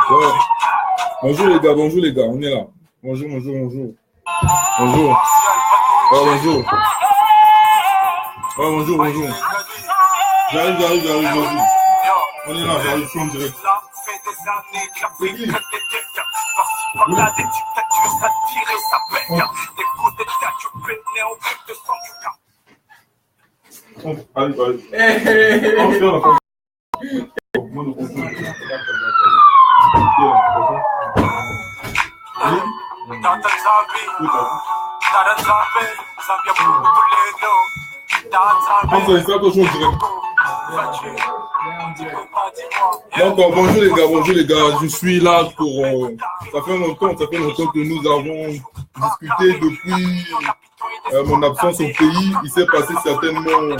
Ouais. Bonjour les gars, on est là. Bonjour. Bonjour. Ouais, bonjour. Ouais, bonjour. J'arrive, vas-y. On est là, j'arrive, je suis en direct. C'est qui? Oui. Allez. Donc, bonjour les gars, je suis là pour... ça fait longtemps que nous avons discuté depuis mon absence au pays. Il s'est passé certainement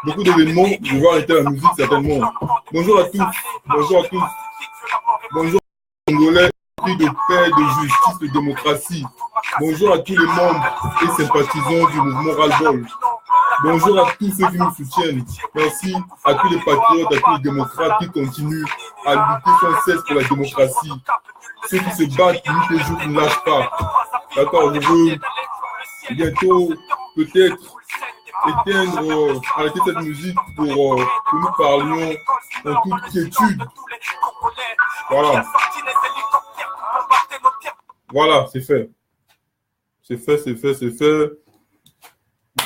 beaucoup d'événements. Je vais arrêter la musique certainement. Bonjour à tous. Bonjour Congolais, de paix, de justice, de démocratie. Bonjour à tous les membres et sympathisants du mouvement Ras-le-Bol. Bonjour à tous ceux qui nous soutiennent. Merci à tous les patriotes, à tous les démocrates qui continuent à lutter sans cesse pour la démocratie. Ceux qui se battent nuit et jour, qui ne lâchent pas. D'accord, je veux bientôt peut-être arrêter cette musique pour que nous parlions en toute quiétude. Voilà, c'est fait.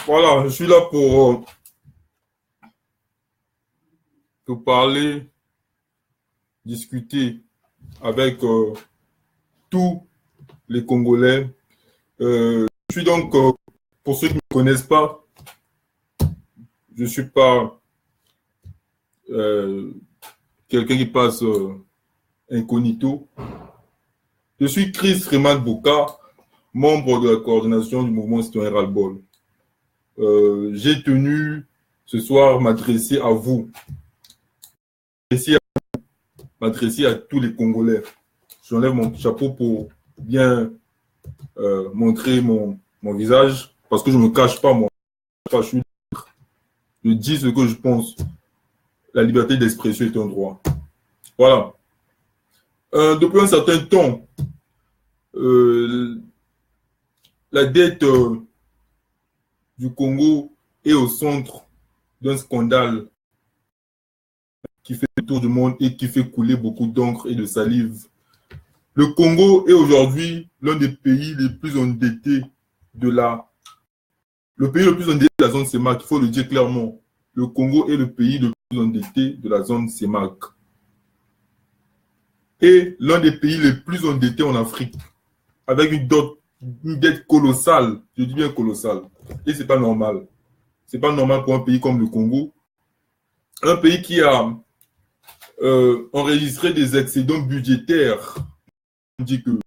Voilà, je suis là pour parler, discuter avec tous les Congolais. Je suis donc, pour ceux qui ne me connaissent pas, je ne suis pas quelqu'un qui passe incognito. Je suis Chris Freeman Bouka, membre de la coordination du mouvement citoyen Ras-le-Bol. J'ai tenu ce soir m'adresser à vous, m'adresser à tous les Congolais. J'enlève mon chapeau pour bien montrer mon visage, parce que je ne me cache pas, moi. Je dis ce que je pense. La liberté d'expression est un droit. Voilà. Depuis un certain temps, la dette du Congo est au centre d'un scandale qui fait le tour du monde et qui fait couler beaucoup d'encre et de salive. Le Congo est aujourd'hui l'un des pays les plus endettés de la zone CEMAC. Il faut le dire clairement. Le Congo est le pays le plus endetté de la zone CEMAC. Et l'un des pays les plus endettés en Afrique, avec une dette colossale. Je dis bien colossale. Et c'est pas normal. C'est pas normal pour un pays comme le Congo. Un pays qui a enregistré des excédents budgétaires. On dit que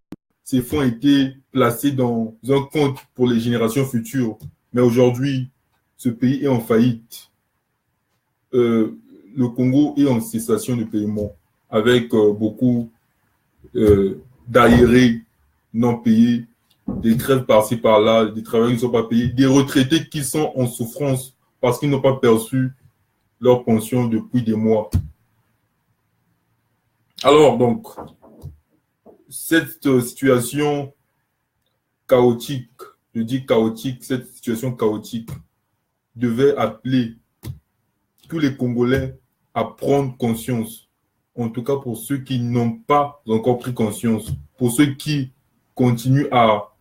ces fonds étaient placés dans un compte pour les générations futures. Mais aujourd'hui, ce pays est en faillite. Le Congo est en cessation de paiement avec beaucoup d'arriérés non payés, des grèves par-ci par-là, des travailleurs qui ne sont pas payés, des retraités qui sont en souffrance parce qu'ils n'ont pas perçu leur pension depuis des mois. Alors donc, cette situation chaotique, je dis chaotique, cette situation chaotique devait appeler tous les Congolais à prendre conscience, en tout cas pour ceux qui n'ont pas encore pris conscience, pour ceux qui continuent à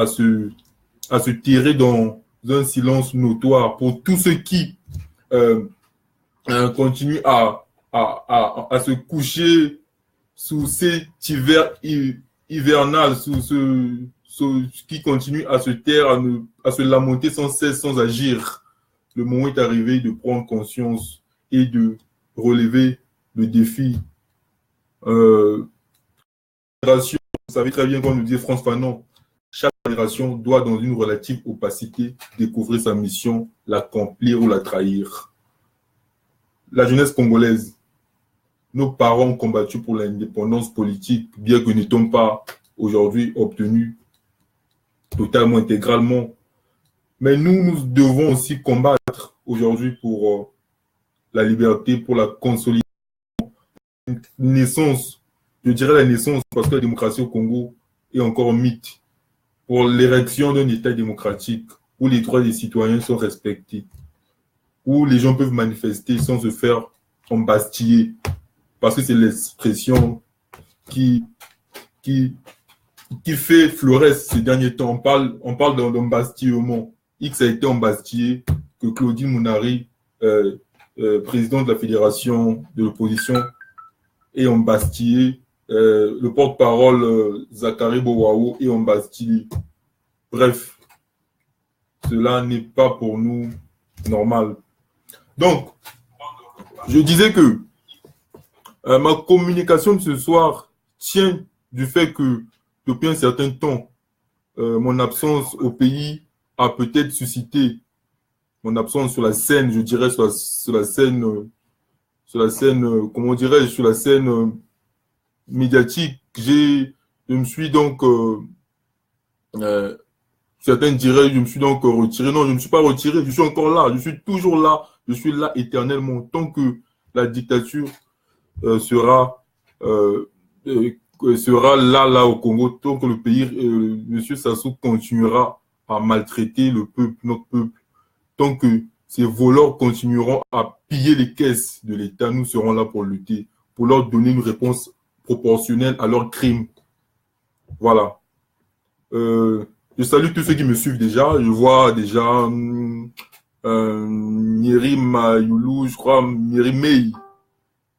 se tirer dans un silence notoire, pour tous ceux qui continuent à se coucher sous cet hiver hivernal, qui continue à se taire, à se lamenter sans cesse, sans agir. Le moment est arrivé de prendre conscience et de relever le défi. Vous savez très bien, comme nous dit France Fanon, chaque génération doit, dans une relative opacité, découvrir sa mission, l'accomplir ou la trahir. La jeunesse congolaise, nos parents ont combattu pour l'indépendance politique, bien que nous n'étions pas aujourd'hui obtenus totalement, intégralement. Mais nous devons aussi combattre aujourd'hui pour la liberté, pour la consolidation, une naissance je dirais la naissance, parce que la démocratie au Congo est encore un mythe, pour l'érection d'un État démocratique où les droits des citoyens sont respectés, où les gens peuvent manifester sans se faire embastiller, parce que c'est l'expression qui, qui, qui fait florès ces derniers temps. On parle d'embastillement. X a été embastillé, que Claudine Mounari, président de la fédération de l'opposition, est embastillé. Le porte-parole Zachary Bowaou est embastillé. Bref, cela n'est pas pour nous normal. Donc, je disais que ma communication de ce soir tient du fait que depuis un certain temps, mon absence au pays a peut-être suscité mon absence sur la scène, je dirais sur la scène, comment dirais-je, sur la scène médiatique. Je me suis donc, certains diraient, je me suis donc retiré. Non, je ne me suis pas retiré, je suis encore là, je suis toujours là, je suis là éternellement. Tant que la dictature sera là au Congo, tant que le pays, M. Sassou continuera à maltraiter le peuple, notre peuple, tant que ces voleurs continueront à piller les caisses de l'État, nous serons là pour lutter, pour leur donner une réponse proportionnelle à leurs crimes. Voilà. Je salue tous ceux qui me suivent déjà. Je vois déjà Myri Mayoulou, je crois, Myri Mei.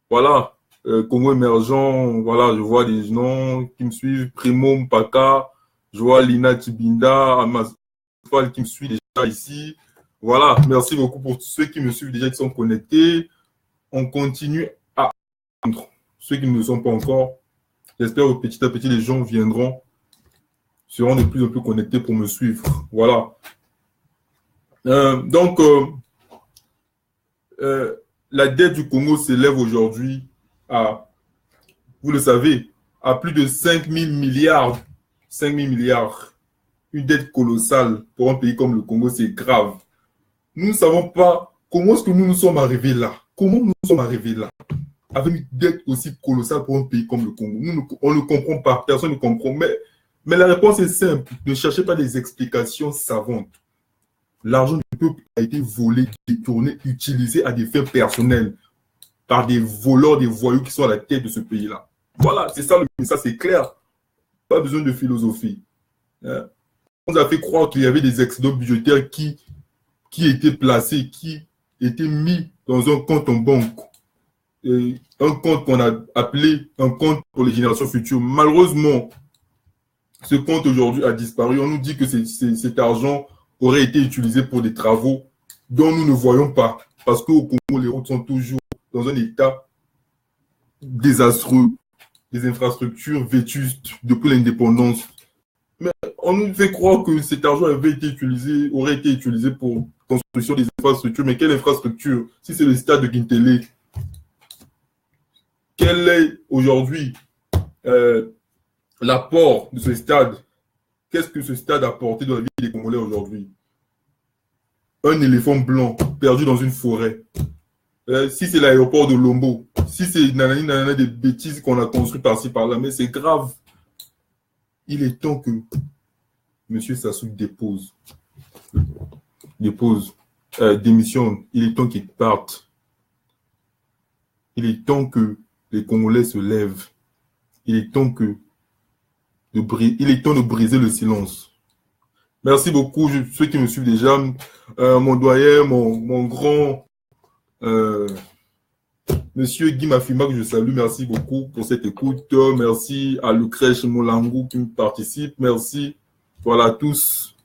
Voilà. Congo émergent, voilà, je vois des noms qui me suivent. Primo Mpaka, je vois Lina Tibinda, Amasfal qui me suit déjà ici. Voilà, merci beaucoup pour tous ceux qui me suivent déjà, qui sont connectés. On continue à apprendre. Ceux qui ne le sont pas encore, j'espère que petit à petit, les gens viendront, seront de plus en plus connectés pour me suivre. Voilà. Donc, la dette du Congo s'élève aujourd'hui à, vous le savez, à plus de 5 000 milliards. 5 000 milliards. Une dette colossale pour un pays comme le Congo, c'est grave. Nous ne savons pas comment est-ce que nous sommes arrivés là. Comment nous sommes arrivés là avec une dette aussi colossale pour un pays comme le Congo. On ne comprend pas, personne ne comprend. Mais la réponse est simple. Ne cherchez pas des explications savantes. L'argent du peuple a été volé, détourné, utilisé à des fins personnelles par des voleurs, des voyous qui sont à la tête de ce pays-là. Voilà, c'est ça le message, c'est clair. Pas besoin de philosophie. On nous a fait croire qu'il y avait des excédents budgétaires qui étaient placés, qui étaient mis dans un compte en banque. Un compte qu'on a appelé un compte pour les générations futures. Malheureusement, ce compte aujourd'hui a disparu. On nous dit que cet argent aurait été utilisé pour des travaux dont nous ne voyons pas. Parce qu'au Congo, les routes sont toujours dans un état désastreux, des infrastructures vétustes depuis l'indépendance. Mais on nous fait croire que cet argent aurait été utilisé pour construction des infrastructures. Mais quelle infrastructure? Si c'est le stade de Guintélé, quel est aujourd'hui l'apport de ce stade? Qu'est-ce que ce stade a apporté dans la vie des Congolais aujourd'hui? Un éléphant blanc perdu dans une forêt. Si c'est l'aéroport de Lombo, si c'est des bêtises qu'on a construites par-ci par-là, mais c'est grave. Il est temps que M. Sassou démissionne. Il est temps qu'il parte. Il est temps que les Congolais se lèvent. Il est temps de briser le silence. Merci beaucoup, ceux qui me suivent déjà. Mon doyen, mon grand Monsieur Guy Mafima, que je salue, merci beaucoup pour cette écoute. Merci à Lucrèche Molangou qui me participe. Merci. Voilà, tous.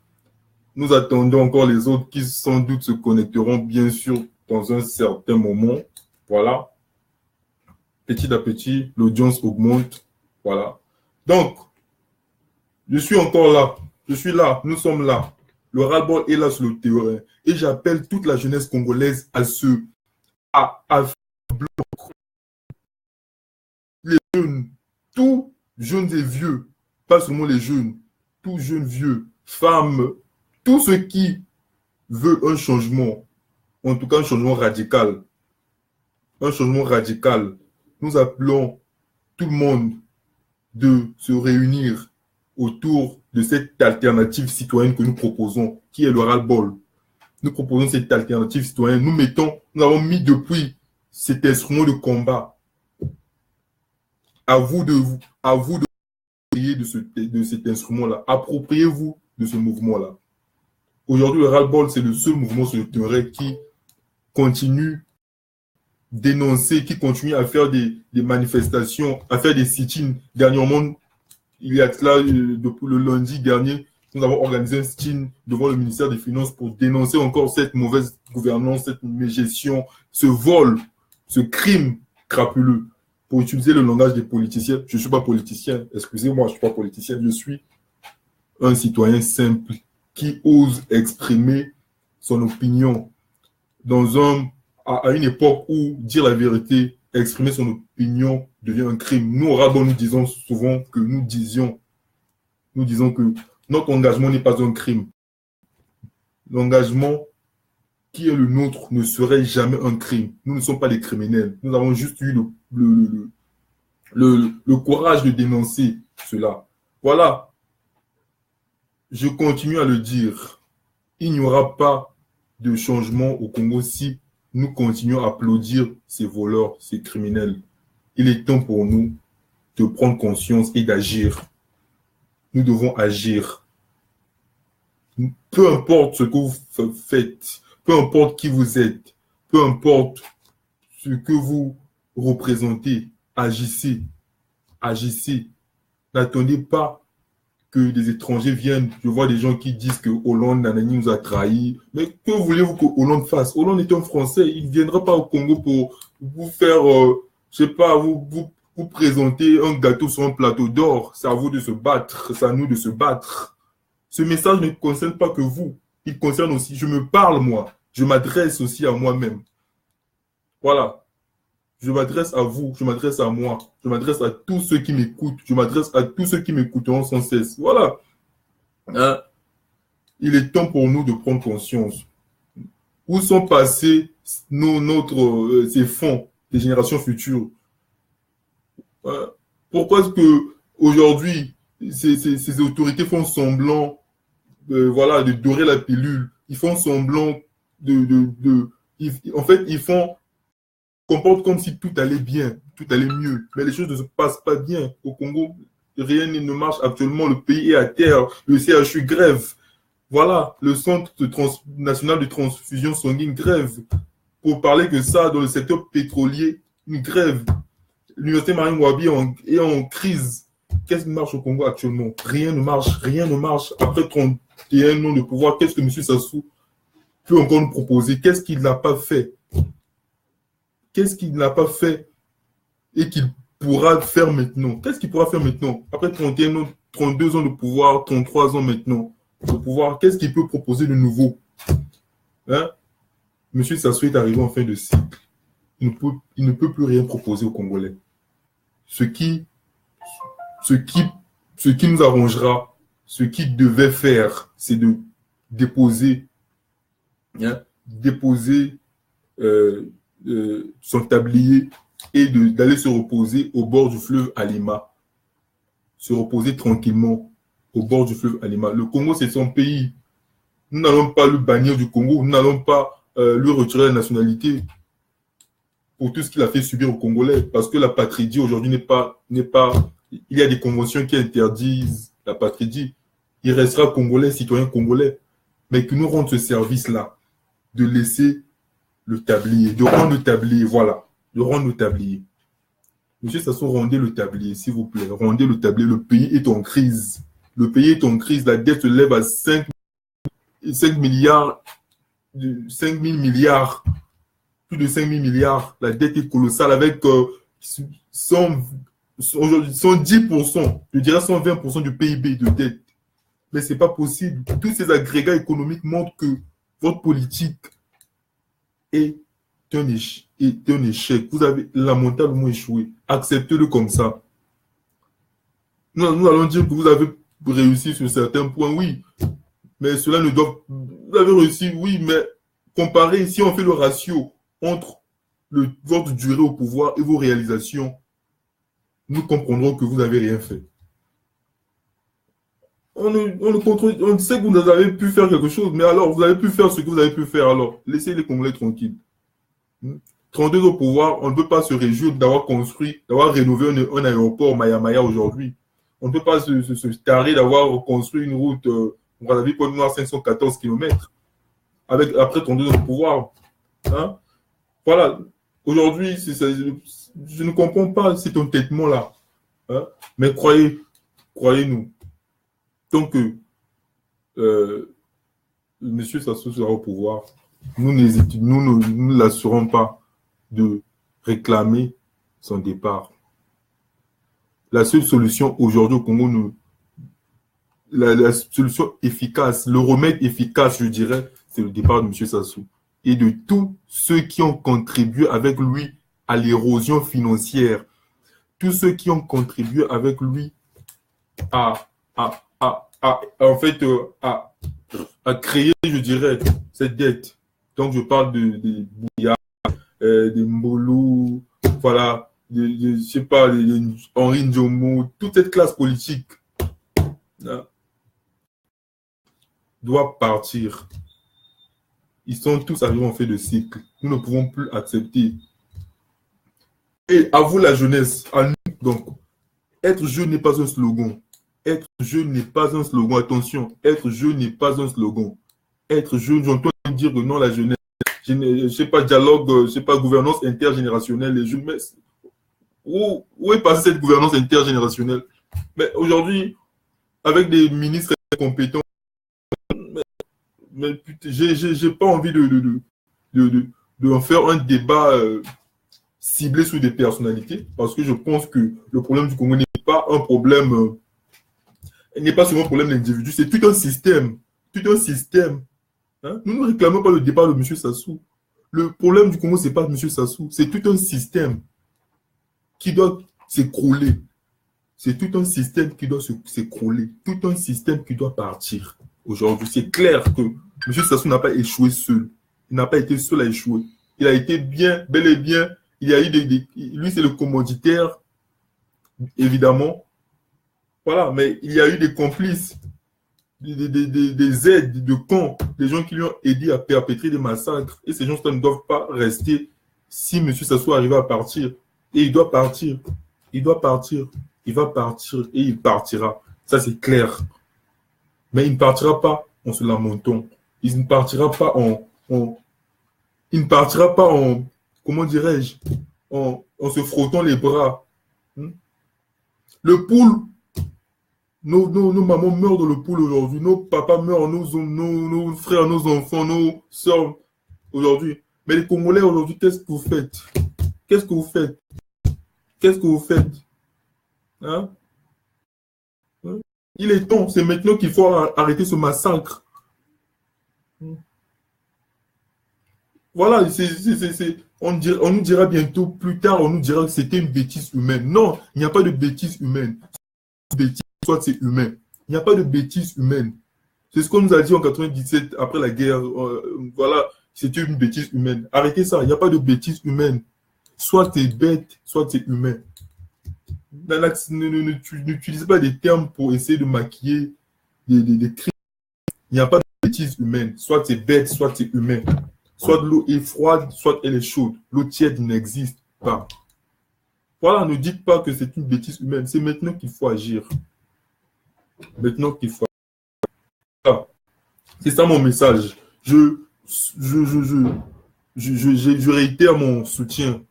Nous attendons encore les autres qui sans doute se connecteront, bien sûr, dans un certain moment. Voilà. Petit à petit, l'audience augmente. Voilà. Donc, je suis encore là. Je suis là. Nous sommes là. Le ras-le-bol est là sur le terrain. Et j'appelle toute la jeunesse congolaise à faire bloc. Les jeunes, tous jeunes et vieux, pas seulement les jeunes, tous jeunes, vieux, femmes, tous ceux qui veulent un changement, en tout cas un changement radical. Un changement radical. Nous appelons tout le monde de se réunir autour de cette alternative citoyenne que nous proposons, qui est le ras-le-bol. Nous proposons cette alternative citoyenne. Nous avons mis depuis cet instrument de combat. À vous de payer de cet instrument-là. Appropriez-vous de ce mouvement-là. Aujourd'hui, le ras-le-bol, c'est le seul mouvement sur le terrain qui continue dénoncer, qui continue à faire des manifestations, à faire des sit-ins. Dernièrement, il y a cela, depuis le lundi dernier, nous avons organisé un sit-in devant le ministère des Finances pour dénoncer encore cette mauvaise gouvernance, cette mégestion, ce vol, ce crime crapuleux. Pour utiliser le langage des politiciens, je ne suis pas politicien, excusez-moi, je ne suis pas politicien, je suis un citoyen simple qui ose exprimer son opinion à une époque où dire la vérité, exprimer son opinion devient un crime. Nous, au Ras-le-bol, nous disons souvent que nous disons que notre engagement n'est pas un crime. L'engagement qui est le nôtre ne serait jamais un crime. Nous ne sommes pas des criminels. Nous avons juste eu le courage de dénoncer cela. Voilà. Je continue à le dire. Il n'y aura pas de changement au Congo si nous continuons à applaudir ces voleurs, ces criminels. Il est temps pour nous de prendre conscience et d'agir. Nous devons agir. Peu importe ce que vous faites, peu importe qui vous êtes, peu importe ce que vous représentez, agissez. Agissez. N'attendez pas que des étrangers viennent. Je vois des gens qui disent que Hollande nanani, nous a trahis. Mais que voulez-vous que Hollande fasse? Hollande est un Français. Il ne viendra pas au Congo pour vous faire, je sais pas, vous présenter un gâteau sur un plateau d'or. C'est à vous de se battre. C'est à nous de se battre. Ce message ne concerne pas que vous. Il concerne aussi, je me parle moi. Je m'adresse aussi à moi-même. Voilà. Je m'adresse à vous, je m'adresse à moi, je m'adresse à tous ceux qui m'écoutent, je m'adresse à tous ceux qui m'écouteront sans cesse. Voilà. Hein? Il est temps pour nous de prendre conscience. Où sont passés ces fonds des générations futures? Pourquoi est-ce que aujourd'hui ces autorités font semblant voilà, de dorer la pilule? Ils font semblant en fait, ils comportent comme si tout allait bien, tout allait mieux. Mais les choses ne se passent pas bien. Au Congo, rien ne marche actuellement. Le pays est à terre. Le CHU grève. Voilà, le Centre national de transfusion sanguine grève. Pour parler que ça, dans le secteur pétrolier, une grève. L'université Marine Wabi est en crise. Qu'est-ce qui marche au Congo actuellement? Rien ne marche, rien ne marche. Après 31 ans de pouvoir, qu'est-ce que M. Sassou peut encore nous proposer? Qu'est-ce qu'il n'a pas fait? Qu'est-ce qu'il n'a pas fait et qu'il pourra faire maintenant? Qu'est-ce qu'il pourra faire maintenant? Après 31 ans, 32 ans de pouvoir, 33 ans maintenant de pouvoir, qu'est-ce qu'il peut proposer de nouveau? Hein? Monsieur Sassou est arrivé en fin de cycle. Il ne peut plus rien proposer aux Congolais. Ce qui nous arrangera, ce qu'il devait faire, c'est de déposer son tablier et d'aller se reposer au bord du fleuve Alima. Se reposer tranquillement au bord du fleuve Alima. Le Congo, c'est son pays. Nous n'allons pas le bannir du Congo. Nous n'allons pas lui retirer la nationalité pour tout ce qu'il a fait subir aux Congolais. Parce que la patridie, aujourd'hui, n'est pas... Il y a des conventions qui interdisent la patridie. Il restera Congolais, citoyen congolais. Mais que nous rendons ce service-là, de laisser le tablier, de rendre le tablier, voilà, de rendre le tablier. Monsieur Sassou, rendez le tablier, s'il vous plaît, rendez le tablier. Le pays est en crise. Le pays est en crise. La dette se lève à 5 milliards, 5 000 milliards, plus de 5 000 milliards. La dette est colossale avec 110%, je dirais 120% du PIB de dette. Mais ce n'est pas possible. Tous ces agrégats économiques montrent que votre politique est un échec. Vous avez lamentablement échoué. Acceptez-le comme ça. Nous allons dire que vous avez réussi sur certains points, oui. Mais cela ne doit... Vous avez réussi, oui, mais comparé, si on fait le ratio entre votre durée au pouvoir et vos réalisations, nous comprendrons que vous n'avez rien fait. On sait que vous avez pu faire quelque chose, mais alors vous avez pu faire ce que vous avez pu faire. Alors, laissez les Congolais tranquilles. 32 au pouvoir, on ne peut pas se réjouir d'avoir construit, d'avoir rénové un aéroport Maya aujourd'hui. On ne peut pas se tarer d'avoir construit une route Brazzaville Pointe Noire 514 km après 32 au pouvoir. Hein? Voilà. Aujourd'hui, je ne comprends pas cet entêtement-là. Hein? Mais croyez-nous, tant que M. Sassou sera au pouvoir, nous ne l'assurons pas de réclamer son départ. La seule solution aujourd'hui au Congo, la solution efficace, le remède efficace, je dirais, c'est le départ de M. Sassou et de tous ceux qui ont contribué avec lui à l'érosion financière, tous ceux qui ont contribué avec lui à créer, je dirais, cette dette. Donc, je parle de Bouya, des Mbolo, voilà, je sais pas, Henri Ndjomo, toute cette classe politique là, doit partir. Ils sont tous arrivés en fait de cycle. Nous ne pouvons plus accepter. Et à vous la jeunesse, à nous, donc, être jeune n'est pas un slogan. Être jeune n'est pas un slogan. Attention, être jeune n'est pas un slogan. Être jeune, j'entends dire que non, la jeunesse, je ne sais pas, dialogue, je sais pas, gouvernance intergénérationnelle. Les jeunes, mais où est passée cette gouvernance intergénérationnelle? Mais aujourd'hui, avec des ministres compétents, mais j'ai pas envie de en faire un débat ciblé sur des personnalités, parce que je pense que le problème du Congo n'est pas un problème, n'est pas seulement un problème d'individu, c'est tout un système. Tout un système. Hein? Nous ne réclamons pas le départ de M. Sassou. Le problème du Congo, ce n'est pas M. Sassou, c'est tout un système qui doit s'écrouler. C'est tout un système qui doit s'écrouler. Tout un système qui doit partir. Aujourd'hui, c'est clair que M. Sassou n'a pas échoué seul. Il n'a pas été seul à échouer. Il a été bien, bel et bien. Il y a eu lui, c'est le commanditaire, évidemment. Voilà, mais il y a eu des complices, des aides de camps, des gens qui lui ont aidé à perpétrer des massacres. Et ces gens ne doivent pas rester si M. Sassou arrive à partir. Et il doit partir. Il doit partir. Il va partir et il partira. Ça, c'est clair. Mais il ne partira pas en se lamentant. Il ne partira pas il ne partira pas en, comment dirais-je, en se frottant les bras. Le poule, nos mamans meurent dans le poule aujourd'hui. Nos papas meurent, nos frères, nos enfants, nos soeurs aujourd'hui. Mais les Congolais aujourd'hui, qu'est-ce que vous faites? Qu'est-ce que vous faites? Qu'est-ce que vous faites? Hein? Il est temps, c'est maintenant qu'il faut arrêter ce massacre. Voilà, on nous dira bientôt, plus tard, on nous dira que c'était une bêtise humaine. Non, il n'y a pas de bêtise humaine. Soit c'est humain. Il n'y a pas de bêtise humaine. C'est ce qu'on nous a dit en 97, après la guerre. Voilà, c'était une bêtise humaine. Arrêtez ça, il n'y a pas de bêtise humaine. Soit tu es bête, soit tu es humain. N'utilisez pas des termes pour essayer de maquiller des crimes. Il n'y a pas de bêtise humaine. Soit tu es bête, soit tu es humain. Soit l'eau est froide, soit elle est chaude. L'eau tiède n'existe pas. Voilà, ne dites pas que c'est une bêtise humaine. C'est maintenant qu'il faut agir. Maintenant qu'il faut agir. C'est ça mon message. Je réitère mon soutien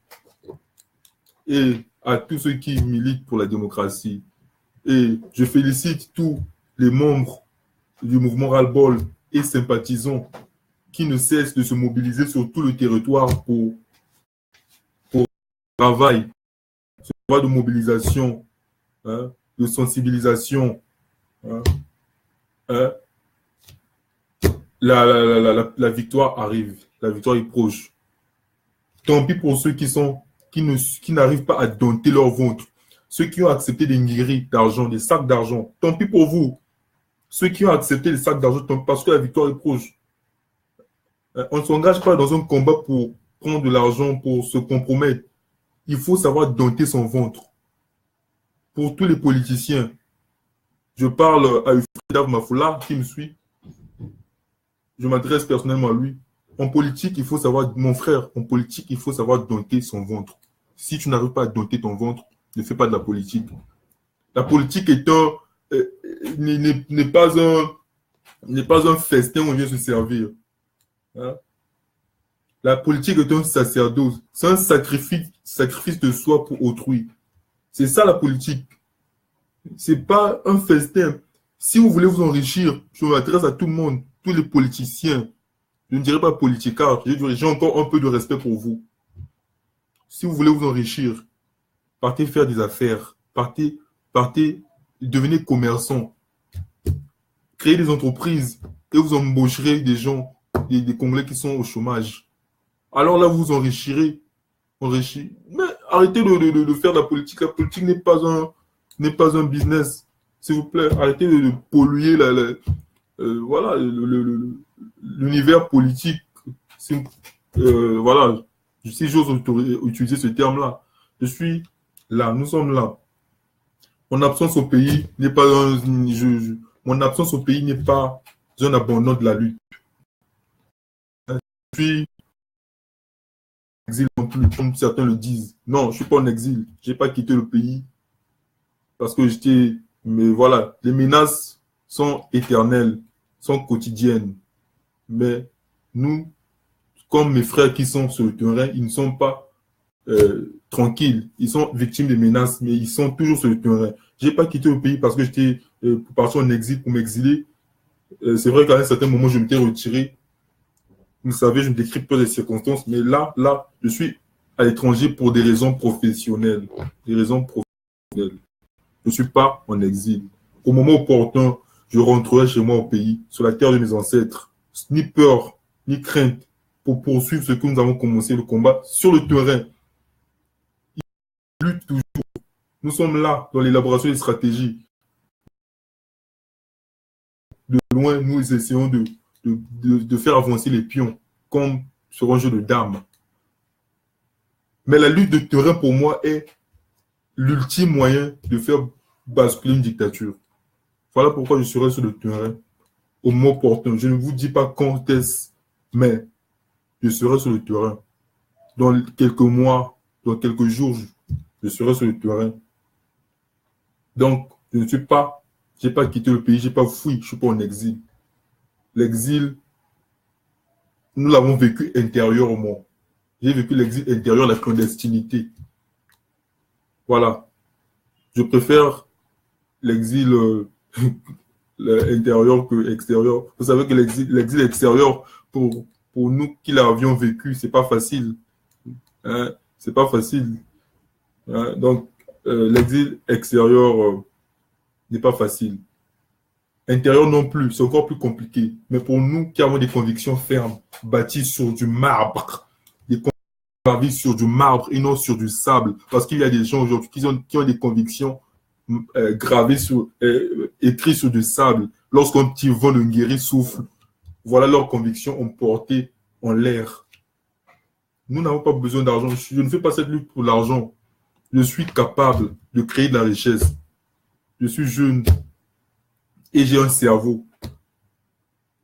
et à tous ceux qui militent pour la démocratie. Et je félicite tous les membres du mouvement Ras-le-Bol et sympathisants qui ne cessent de se mobiliser sur tout le territoire pour travail, ce travail de mobilisation, hein, de sensibilisation. Hein, hein. La victoire arrive, la victoire est proche. Tant pis pour ceux qui n'arrivent pas à dompter leur ventre, ceux qui ont accepté des nguiris d'argent, des sacs d'argent. Tant pis pour vous, ceux qui ont accepté les sacs d'argent, parce que la victoire est proche. On ne s'engage pas dans un combat pour prendre de l'argent, pour se compromettre. Il faut savoir dompter son ventre. pour tous les politiciens. Je parle à Ufrida Mafoula qui me suit. Je m'adresse personnellement à lui. En politique, il faut savoir, mon frère, en politique, il faut savoir dompter son ventre. Si tu n'arrives pas à dompter ton ventre, ne fais pas de la politique. La politique n'est pas un festin où on vient se servir. Hein? La politique est un sacerdoce. C'est un sacrifice de soi pour autrui. C'est ça la politique. C'est pas un festin. Si vous voulez vous enrichir, je m'adresse à tout le monde, tous les politiciens. Je ne dirais pas politicard, j'ai encore un peu de respect pour vous. Si vous voulez vous enrichir, partez faire des affaires, partez, devenez commerçant, créez des entreprises et vous embaucherez des gens, des Congolais qui sont au chômage. Alors là, vous vous enrichirez. Mais arrêtez de faire de la politique. La politique n'est pas un business. S'il vous plaît, arrêtez de polluer voilà, l'univers politique. Voilà, si j'ose utiliser ce terme-là. Je suis là, nous sommes là. Mon absence au pays n'est pas mon absence au pays n'est pas un abandon de la lutte. Je suis en exil non plus, comme certains le disent. Non, je ne suis pas en exil. Je n'ai pas quitté le pays parce que mais voilà, les menaces sont éternelles, sont quotidiennes. Mais nous, comme mes frères qui sont sur le terrain, ils ne sont pas tranquilles. Ils sont victimes des menaces, mais ils sont toujours sur le terrain. Je n'ai pas quitté le pays parce que j'étais parti en exil pour m'exiler. C'est vrai qu'à un certain moment, je m'étais retiré. Vous savez, je ne décris pas les circonstances, mais là, je suis à l'étranger pour des raisons professionnelles. Des raisons professionnelles. Je ne suis pas en exil. Au moment opportun, je rentrerai chez moi au pays, sur la terre de mes ancêtres. Ni peur, ni crainte, pour poursuivre ce que nous avons commencé, le combat sur le terrain. Ils luttent toujours. Nous sommes là dans l'élaboration des stratégies. De loin, nous essayons de faire avancer les pions, comme sur un jeu de dames. Mais la lutte de terrain, pour moi, est l'ultime moyen de faire basculer une dictature. Voilà pourquoi je serai sur le terrain au moment opportun. Je ne vous dis pas quand est-ce, mais je serai sur le terrain. Dans quelques mois, dans quelques jours, je serai sur le terrain. Donc, je n'ai pas quitté le pays, je n'ai pas fui, je ne suis pas en exil. L'exil, nous l'avons vécu intérieurement. J'ai vécu l'exil intérieur, la clandestinité. Voilà. Je préfère l'exil intérieur que extérieur. Vous savez que l'exil extérieur, pour nous qui l'avions vécu, c'est pas facile. Hein? C'est pas facile. Hein? Donc, l'exil extérieur n'est pas facile. Intérieur non plus, c'est encore plus compliqué. Mais pour nous qui avons des convictions fermes, bâties sur du marbre, gravées sur du marbre et non sur du sable, parce qu'il y a des gens aujourd'hui qui ont des convictions gravées écrites sur du sable. Lorsqu'un petit vent de guéri souffle, voilà leurs convictions ont porté en l'air. Nous n'avons pas besoin d'argent. Je ne fais pas cette lutte pour l'argent. Je suis capable de créer de la richesse. Je suis jeune et j'ai un cerveau.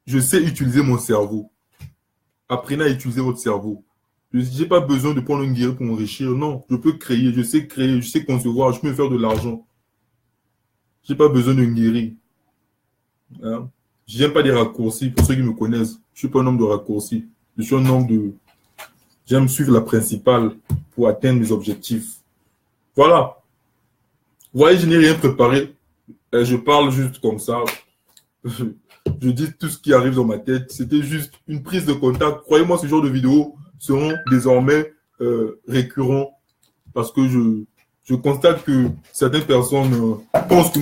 Je sais utiliser mon cerveau. Apprenez à utiliser votre cerveau. Je n'ai pas besoin de prendre une guerre pour m'enrichir. Non, je peux créer, je sais concevoir, je peux me faire de l'argent. Je n'ai pas besoin d'une guerre. Hein? Je n'aime pas des raccourcis. Pour ceux qui me connaissent, je ne suis pas un homme de raccourcis. Je suis un homme de... J'aime suivre la principale pour atteindre mes objectifs. Voilà. Vous voyez, je n'ai rien préparé. Je parle juste comme ça. Je dis tout ce qui arrive dans ma tête. C'était juste une prise de contact. Croyez-moi, ce genre de vidéos seront désormais récurrents parce que je constate que certaines personnes pensent que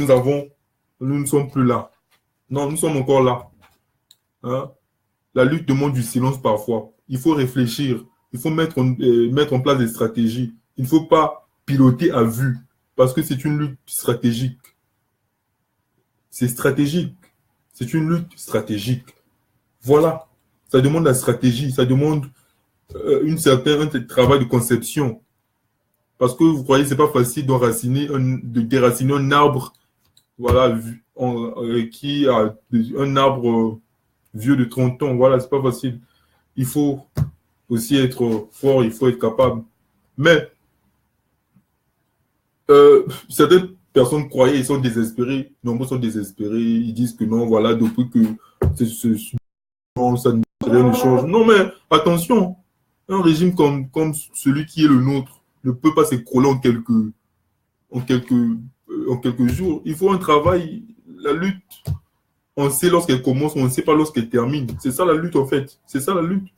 nous ne sommes plus là. Non, nous sommes encore là. Hein? La lutte demande du silence parfois. Il faut réfléchir. Il faut mettre en place des stratégies. Il ne faut pas piloter à vue parce que c'est une lutte stratégique. C'est stratégique. C'est une lutte stratégique. Voilà. Ça demande la stratégie. Ça demande un travail de conception. Parce que vous croyez que c'est pas facile de déraciner un arbre, voilà, qui a un arbre vieux de 30 ans. Voilà, c'est pas facile. Il faut aussi être fort, il faut être capable. Mais certaines personnes croyaient, ils sont désespérés. Nombreux sont désespérés. Ils disent que non, voilà, depuis que ça rien ne change. Non, mais attention, un régime comme celui qui est le nôtre ne peut pas s'écrouler en quelques jours. Il faut un travail. La lutte, on sait lorsqu'elle commence, on ne sait pas lorsqu'elle termine. C'est ça la lutte, en fait. C'est ça la lutte.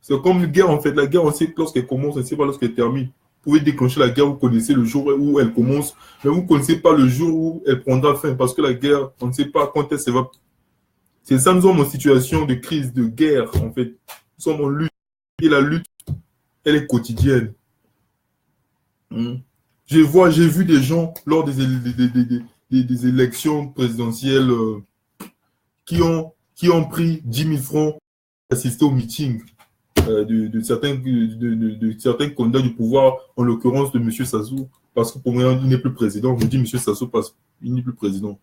C'est comme une guerre, en fait. La guerre, on sait lorsqu'elle commence, on ne sait pas lorsqu'elle termine. Vous pouvez déclencher la guerre, vous connaissez le jour où elle commence, mais vous ne connaissez pas le jour où elle prendra fin, parce que la guerre, on ne sait pas quand elle va. C'est ça, nous sommes en situation de crise, de guerre, en fait. Nous sommes en lutte. Et la lutte, elle est quotidienne. J'ai vu des gens lors des élections présidentielles qui ont pris 10 000 francs pour assister au meeting de certains candidats du pouvoir, en l'occurrence de M. Sassou, parce que pour moi, il n'est plus président. Je dis M. Sassou parce qu'il n'est plus président.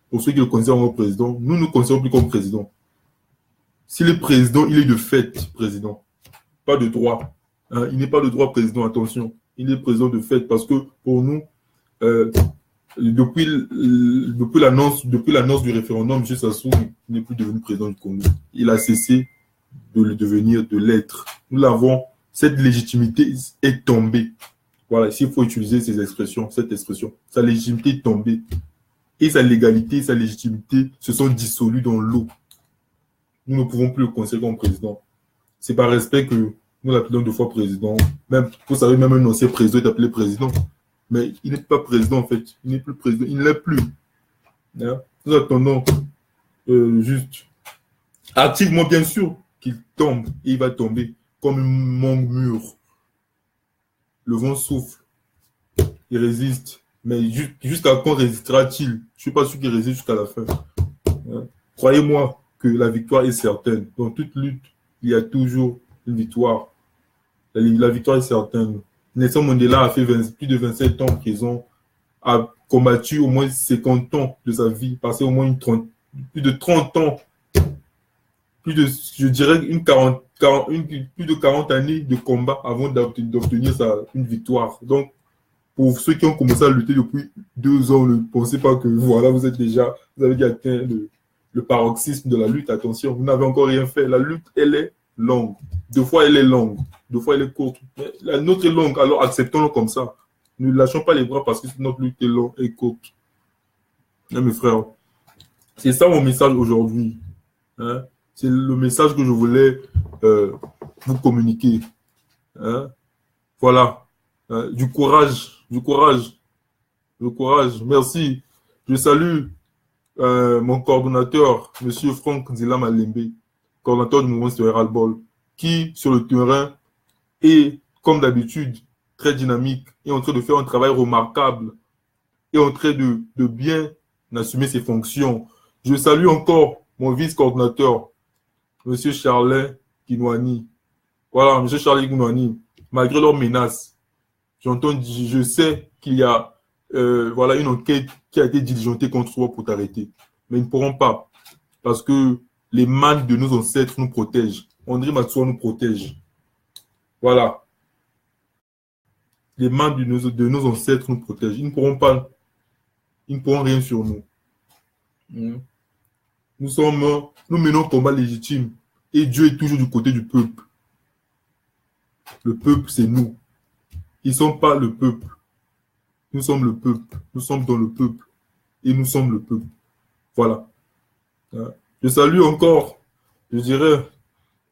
Pour ceux qui le considèrent comme président, nous ne le considérons plus comme président. S'il est président, il est de fait président, pas de droit. Il n'est pas de droit président, attention. Il est président de fait parce que pour nous, depuis l'annonce du référendum, M. Sassou n'est plus devenu président du Congo. Il a cessé de le devenir, de l'être. Nous l'avons, cette légitimité est tombée. Voilà, s'il faut utiliser cette expression, sa légitimité est tombée. Et sa légalité, sa légitimité se sont dissolues dans l'eau. Nous ne pouvons plus le considérer comme président. C'est par respect que nous l'appelons 2 fois président. Même, vous savez, même un ancien président est appelé président. Mais il n'est pas président, en fait. Il n'est plus président. Il ne l'est plus. Nous attendons juste activement, bien sûr, qu'il tombe. Et il va tomber comme un mur. Le vent souffle. Il résiste. Mais jusqu'à quand résistera-t-il? Je ne suis pas sûr qu'il résiste jusqu'à la fin. Croyez-moi que la victoire est certaine. Dans toute lutte, il y a toujours une victoire. La victoire est certaine. Nelson Mandela a fait plus de 27 ans en prison, a combattu au moins 50 ans de sa vie, passé au moins plus de 30 ans, je dirais plus de 40 années de combat avant d'obtenir une victoire. Donc, pour ceux qui ont commencé à lutter depuis 2 ans, ne pensez pas que voilà, vous avez déjà atteint le paroxysme de la lutte. Attention, vous n'avez encore rien fait. La lutte, elle est longue. 2 fois, elle est longue. 2 fois, elle est courte. Mais la nôtre est longue, alors acceptons-le comme ça. Ne lâchons pas les bras parce que notre lutte est longue et courte. Mes frères, c'est ça mon message aujourd'hui. C'est le message que je voulais vous communiquer. Voilà. Du courage. Merci. Je salue mon coordonnateur, M. Franck Zila Malembe, coordonnateur du mouvement citoyen Ras-le-Bol, qui, sur le terrain, est, comme d'habitude, très dynamique, est en train de faire un travail remarquable, est en train de bien assumer ses fonctions. Je salue encore mon vice-coordonnateur, M. Charles Kinouani. Voilà, M. Charles Kinouani, malgré leurs menaces, je sais qu'il y a une enquête qui a été diligentée contre toi pour t'arrêter. Mais ils ne pourront pas, parce que les manes de nos ancêtres nous protègent. André Matsuo nous protège. Voilà. Les mains de nos ancêtres nous protègent. Ils ne pourront rien sur nous. Nous menons un combat légitime et Dieu est toujours du côté du peuple. Le peuple, c'est nous. Ils ne sont pas le peuple. Nous sommes le peuple. Nous sommes dans le peuple. Et nous sommes le peuple. Voilà. Je salue encore, je dirais,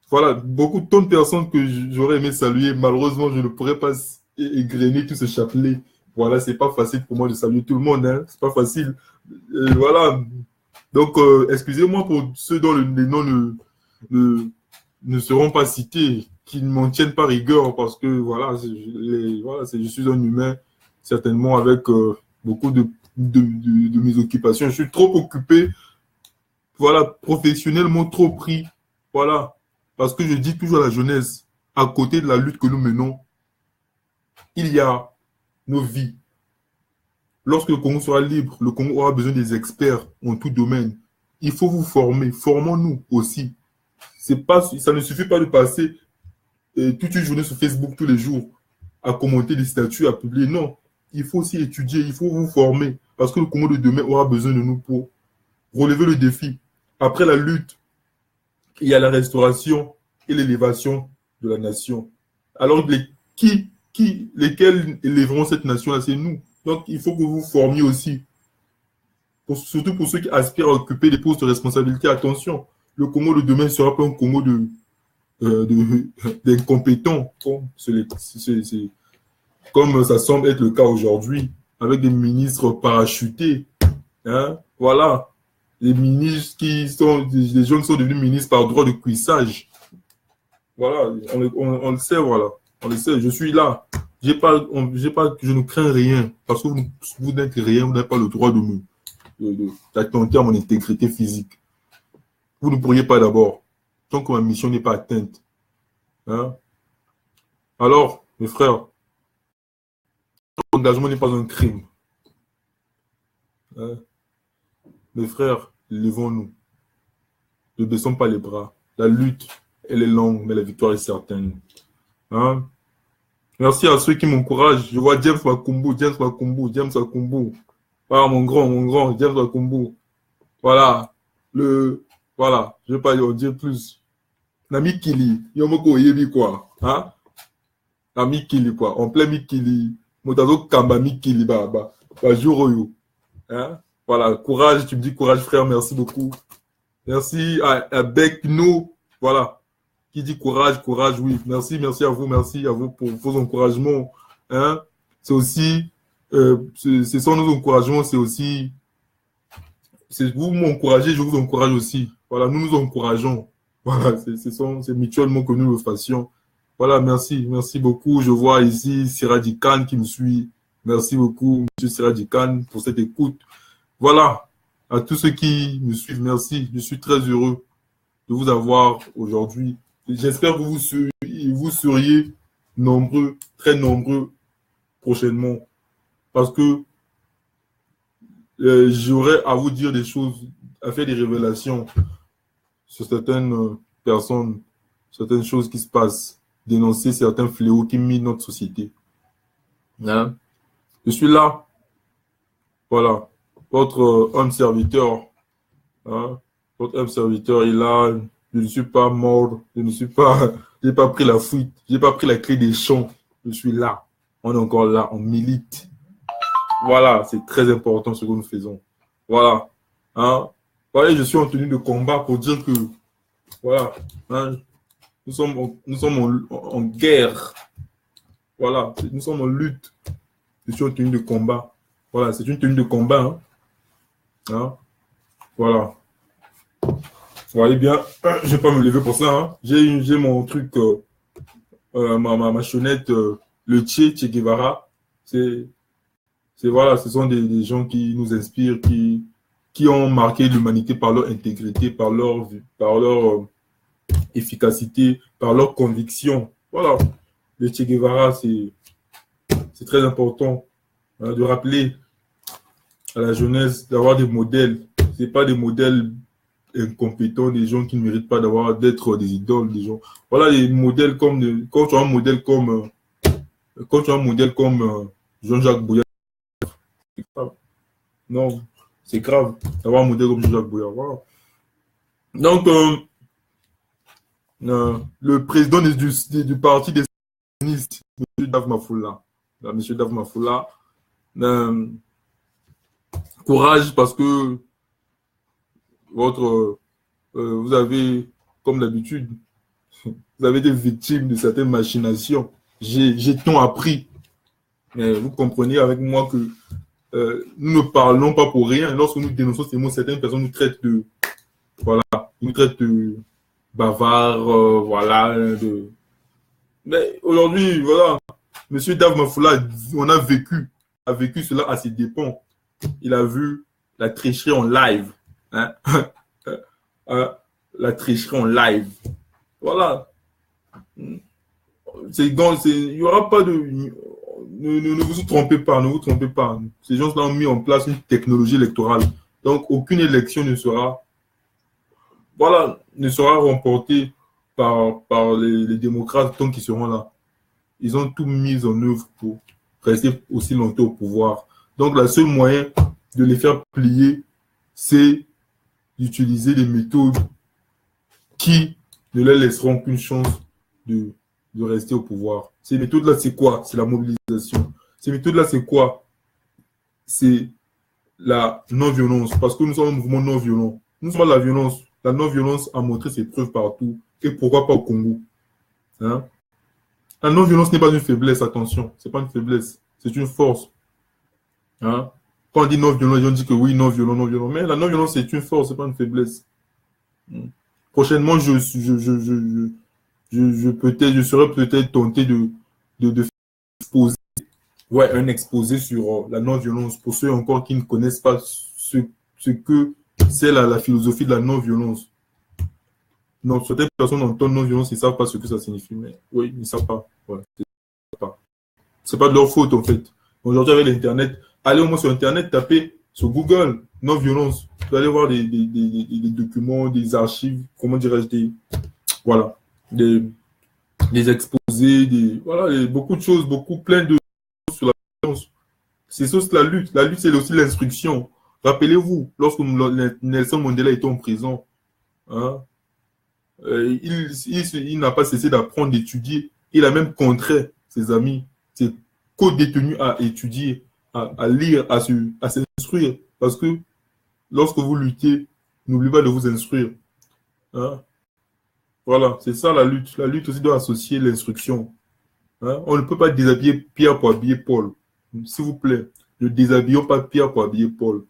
voilà, beaucoup de personnes que j'aurais aimé saluer. Malheureusement, je ne pourrais pas égrener tout ce chapelet. Voilà, c'est pas facile pour moi de saluer tout le monde. C'est pas facile. Voilà. Donc, excusez-moi pour ceux dont les noms ne seront pas cités, qui ne m'en tiennent pas rigueur, parce que voilà, je suis un humain, certainement avec beaucoup de mes occupations. Je suis trop occupé, voilà, professionnellement trop pris, voilà, parce que je dis toujours à la jeunesse, à côté de la lutte que nous menons, il y a nos vies. Lorsque le Congo sera libre, le Congo aura besoin des experts en tout domaine. Il faut vous former. Formons-nous aussi. Ça ne suffit pas de passer toute une journée sur Facebook tous les jours à commenter des statuts, à publier. Non, il faut aussi étudier, il faut vous former. Parce que le Congo de demain aura besoin de nous pour relever le défi. Après la lutte, il y a la restauration et l'élévation de la nation. Alors, lesquels élèveront cette nation-là? C'est nous. Donc, il faut que vous formiez aussi. Surtout pour ceux qui aspirent à occuper des postes de responsabilité. Attention, le Congo de demain ne sera pas un Congo d'incompétents, comme ça semble être le cas aujourd'hui, avec des ministres parachutés. Hein? Voilà. Les ministres des gens qui sont devenus ministres par droit de cuissage. Voilà, on le sait, voilà. On le sait, je suis là. Je ne crains rien. Parce que vous n'êtes rien, vous n'avez pas le droit d'attenter à mon intégrité physique. Vous ne pourriez pas d'abord, tant que ma mission n'est pas atteinte. Hein? Alors, mes frères, l'engagement n'est pas un crime. Hein? Mes frères, levons-nous. Ne baissons pas les bras. La lutte, elle est longue, mais la victoire est certaine. Hein? Merci à ceux qui m'encouragent. Je vois James Wakumbu. Voilà, mon grand, James Wakumbu. Voilà. Voilà, je ne vais pas en dire plus. Nami Kili, Yomoko Yebi quoi. Hein? Nami Kili quoi. On plaît Mikili. Motazo Kamba Mikili Baba. Bajuroyo. Hein? Voilà, courage, tu me dis courage frère, merci beaucoup. Merci à Bekno. Voilà. Qui dit courage, oui. Merci à vous pour vos encouragements. Hein? C'est aussi, ce sont nos encouragements, c'est aussi, vous m'encouragez, je vous encourage aussi. Voilà, nous nous encourageons. Voilà, c'est mutuellement que nous le fassions. Voilà, merci beaucoup. Je vois ici Siradi Khan qui me suit. Merci beaucoup, monsieur Siradi Khan, pour cette écoute. Voilà, à tous ceux qui me suivent, merci. Je suis très heureux de vous avoir aujourd'hui. J'espère que vous seriez nombreux, très nombreux prochainement. Parce que j'aurais à vous dire des choses, à faire des révélations sur certaines personnes, certaines choses qui se passent, dénoncer certains fléaux qui minent notre société. Hein? Je suis là. Voilà. Votre homme serviteur. Hein? Votre homme serviteur est là. Je ne suis pas mort. Je n'ai pas pris la fuite. Je n'ai pas pris la clé des champs. Je suis là. On est encore là. On milite. Voilà. C'est très important ce que nous faisons. Voilà. Hein? Voilà, je suis en tenue de combat pour dire que, voilà, hein, nous sommes en guerre. Voilà. Nous sommes en lutte. Je suis en tenue de combat. Voilà. C'est une tenue de combat. Hein? Hein? Voilà. Vous voyez bien, je ne vais pas me lever pour ça. Hein. J'ai mon truc, ma chaînette, le Che Guevara. Voilà, ce sont des gens qui nous inspirent, qui ont marqué l'humanité par leur intégrité, par leur efficacité, par leur conviction. Voilà, le Che Guevara, c'est très important hein, de rappeler à la jeunesse d'avoir des modèles. Ce n'est pas des modèles incompétents, des gens qui ne méritent pas d'être des idoles, des gens. Voilà, des modèles quand tu as un modèle comme Jean-Jacques Boyard. Non, c'est grave d'avoir un modèle comme Jean-Jacques Boyard. Voilà. Donc, le président du parti des communistes, M. Dav Mafoula, courage parce que vous avez, comme d'habitude, vous avez été victime de certaines machinations. J'ai tant appris. Mais vous comprenez avec moi que nous ne parlons pas pour rien. Lorsque nous dénonçons ces mots, certaines personnes nous traitent de bavards, voilà. Mais aujourd'hui, voilà, Monsieur Dav Mafoula, a vécu cela à ses dépens. Il a vu la tricherie en live. Hein? La tricherie en live. Voilà. Il y aura pas de. ne vous trompez pas, ne vous trompez pas. Ces gens-là ont mis en place une technologie électorale. Donc, aucune élection ne sera remportée par les démocrates tant qu'ils seront là. Ils ont tout mis en œuvre pour rester aussi longtemps au pouvoir. Donc, le seul moyen de les faire plier, c'est d'utiliser des méthodes qui ne leur laisseront qu'une chance de rester au pouvoir. Ces méthodes-là, c'est quoi? C'est la mobilisation. Ces méthodes-là, c'est quoi? C'est la non-violence. Parce que nous sommes un mouvement non-violent. Nous sommes la violence. La non-violence a montré ses preuves partout. Et pourquoi pas au Congo? Hein? La non-violence n'est pas une faiblesse, attention. C'est pas une faiblesse. C'est une force. Hein? Quand on dit non-violent, les gens disent que oui, non-violent, non-violent. Mais la non-violence, c'est une force, c'est pas une faiblesse. Prochainement, je serais peut-être tenté de exposer, un exposé sur la non-violence pour ceux encore qui ne connaissent pas ce que c'est la philosophie de la non-violence. Non, certaines personnes entendent non-violence, ils ne savent pas ce que ça signifie, mais oui, ils ne savent pas. Ouais, c'est pas de leur faute, en fait. Aujourd'hui, avec l'Internet, allez au moins sur Internet, tapez sur Google, non-violence. Vous allez voir des documents, des archives, comment dirais-je, voilà, des exposés, beaucoup de choses, plein de choses sur la violence. C'est ça, la lutte. La lutte, c'est aussi l'instruction. Rappelez-vous, lorsque Nelson Mandela était en prison, hein, il n'a pas cessé d'apprendre, d'étudier. Il a même contraint ses amis, ses co-détenus à étudier, à lire, à s'instruire. Parce que lorsque vous luttez, n'oubliez pas de vous instruire. Hein? Voilà, c'est ça la lutte. La lutte aussi doit associer l'instruction. Hein? On ne peut pas déshabiller Pierre pour habiller Paul. S'il vous plaît, ne déshabillons pas Pierre pour habiller Paul.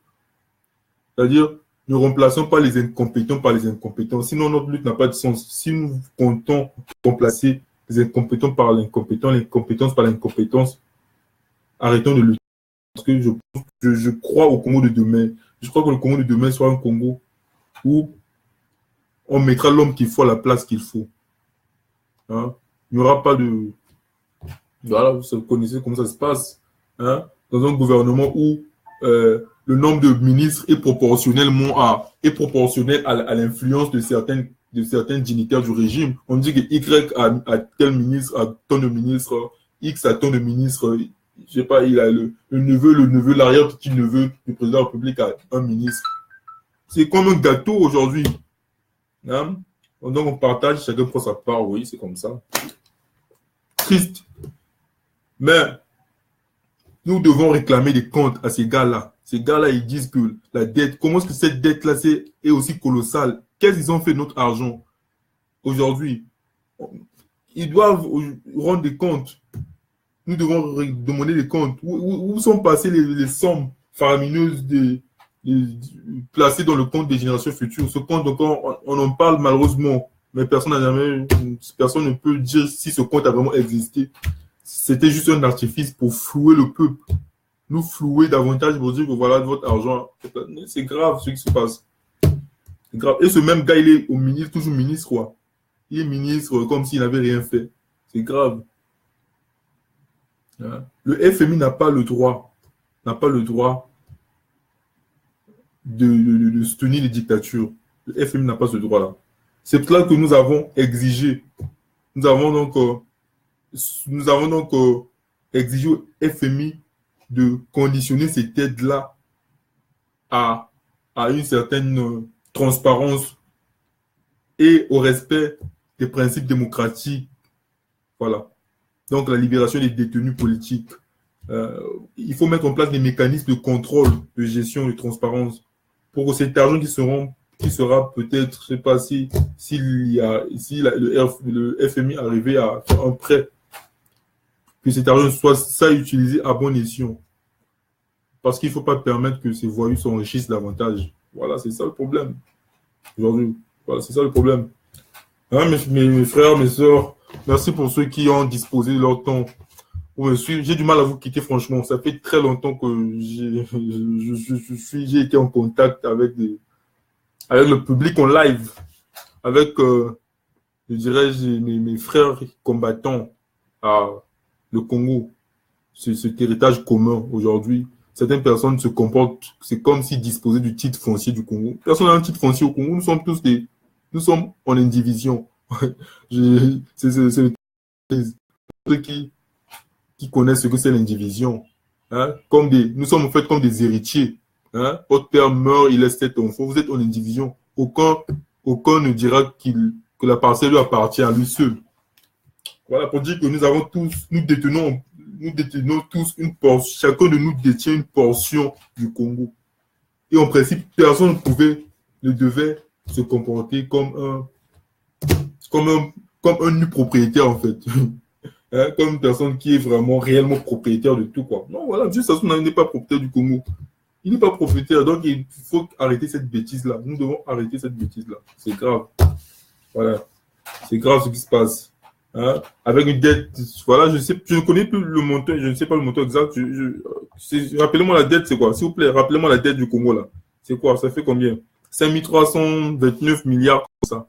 C'est-à-dire, ne remplaçons pas les incompétents par les incompétents. Sinon, notre lutte n'a pas de sens. Si nous comptons remplacer les incompétents par l'incompétent, l'incompétence par l'incompétence, arrêtons de lutter. Parce que je crois au Congo de demain. Je crois que le Congo de demain sera un Congo où on mettra l'homme qu'il faut à la place qu'il faut. Hein? Il n'y aura pas de... Voilà, vous connaissez comment ça se passe. Hein? Dans un gouvernement où le nombre de ministres est proportionnel à l'influence de certains dignitaires du régime. On dit que Y a tel ministre, a tant de ministres, X a tant de ministres, je sais pas, il a le neveu, l'arrière-petit-neveu du président de la République a un ministre. C'est comme un gâteau aujourd'hui. Hein? Donc on partage, chacun prend sa part, oui, c'est comme ça. Triste. Mais nous devons réclamer des comptes à ces gars-là. Ces gars-là, ils disent que la dette, comment est-ce que cette dette-là est aussi colossale? Qu'est-ce qu'ils ont fait de notre argent aujourd'hui? Ils doivent rendre des comptes. Nous devons demander des comptes. Où sont passées les sommes faramineuses placées dans le compte des générations futures? Ce compte, donc, on en parle malheureusement, mais personne ne peut dire si ce compte a vraiment existé. C'était juste un artifice pour flouer le peuple. Nous flouer davantage pour dire que voilà votre argent. C'est grave ce qui se passe. C'est grave. Et ce même gars, il est toujours ministre, quoi. Il est ministre comme s'il n'avait rien fait. C'est grave. Hein? Le FMI n'a pas le droit de soutenir les dictatures. Le FMI n'a pas ce droit-là. C'est pour cela que nous avons exigé. Nous avons donc exigé au FMI de conditionner cette aide-là à une certaine transparence et au respect des principes démocratiques. Voilà. Donc, la libération des détenus politiques. Il faut mettre en place des mécanismes de contrôle, de gestion, de transparence pour que cet argent qui sera peut-être, je ne sais pas si le FMI arrivait à faire un prêt, que cet argent soit utilisé à bon escient. Parce qu'il ne faut pas permettre que ces voyous s'enrichissent davantage. Voilà, c'est ça le problème. Aujourd'hui, voilà, c'est ça le problème. Hein, mes frères, mes soeurs, merci pour ceux qui ont disposé de leur temps pour me suivre. J'ai du mal à vous quitter, franchement. Ça fait très longtemps que j'ai été en contact avec le public en live, avec, je dirais, mes frères combattants à le Congo. cet héritage commun aujourd'hui. Certaines personnes se comportent, c'est comme s'ils disposaient du titre foncier du Congo. Personne n'a un titre foncier au Congo. Nous sommes en indivision. C'est ceux qui connaissent ce que c'est l'indivision. Hein? Nous sommes en fait comme des héritiers. Hein? Votre père meurt, il laisse 7 enfants. Vous êtes en indivision. Aucun ne dira que la parcelle lui appartient à lui seul. Voilà, pour dire que nous détenons tous une portion, chacun de nous détient une portion du Congo. Et en principe, personne ne devait se comporter comme un nu propriétaire, en fait. Hein, comme une personne qui est vraiment réellement propriétaire de tout, quoi. Non, voilà, Dieu, ça n'est pas propriétaire du Congo. Il n'est pas propriétaire, donc il faut arrêter cette bêtise-là. Nous devons arrêter cette bêtise-là. C'est grave. Voilà. C'est grave ce qui se passe. Hein? Avec une dette, voilà, je ne connais plus le montant, je ne sais pas le montant exact. Rappelez-moi la dette, c'est quoi? S'il vous plaît, rappelez-moi la dette du Congo, là. C'est quoi? Ça fait combien? 5329 milliards, comme ça.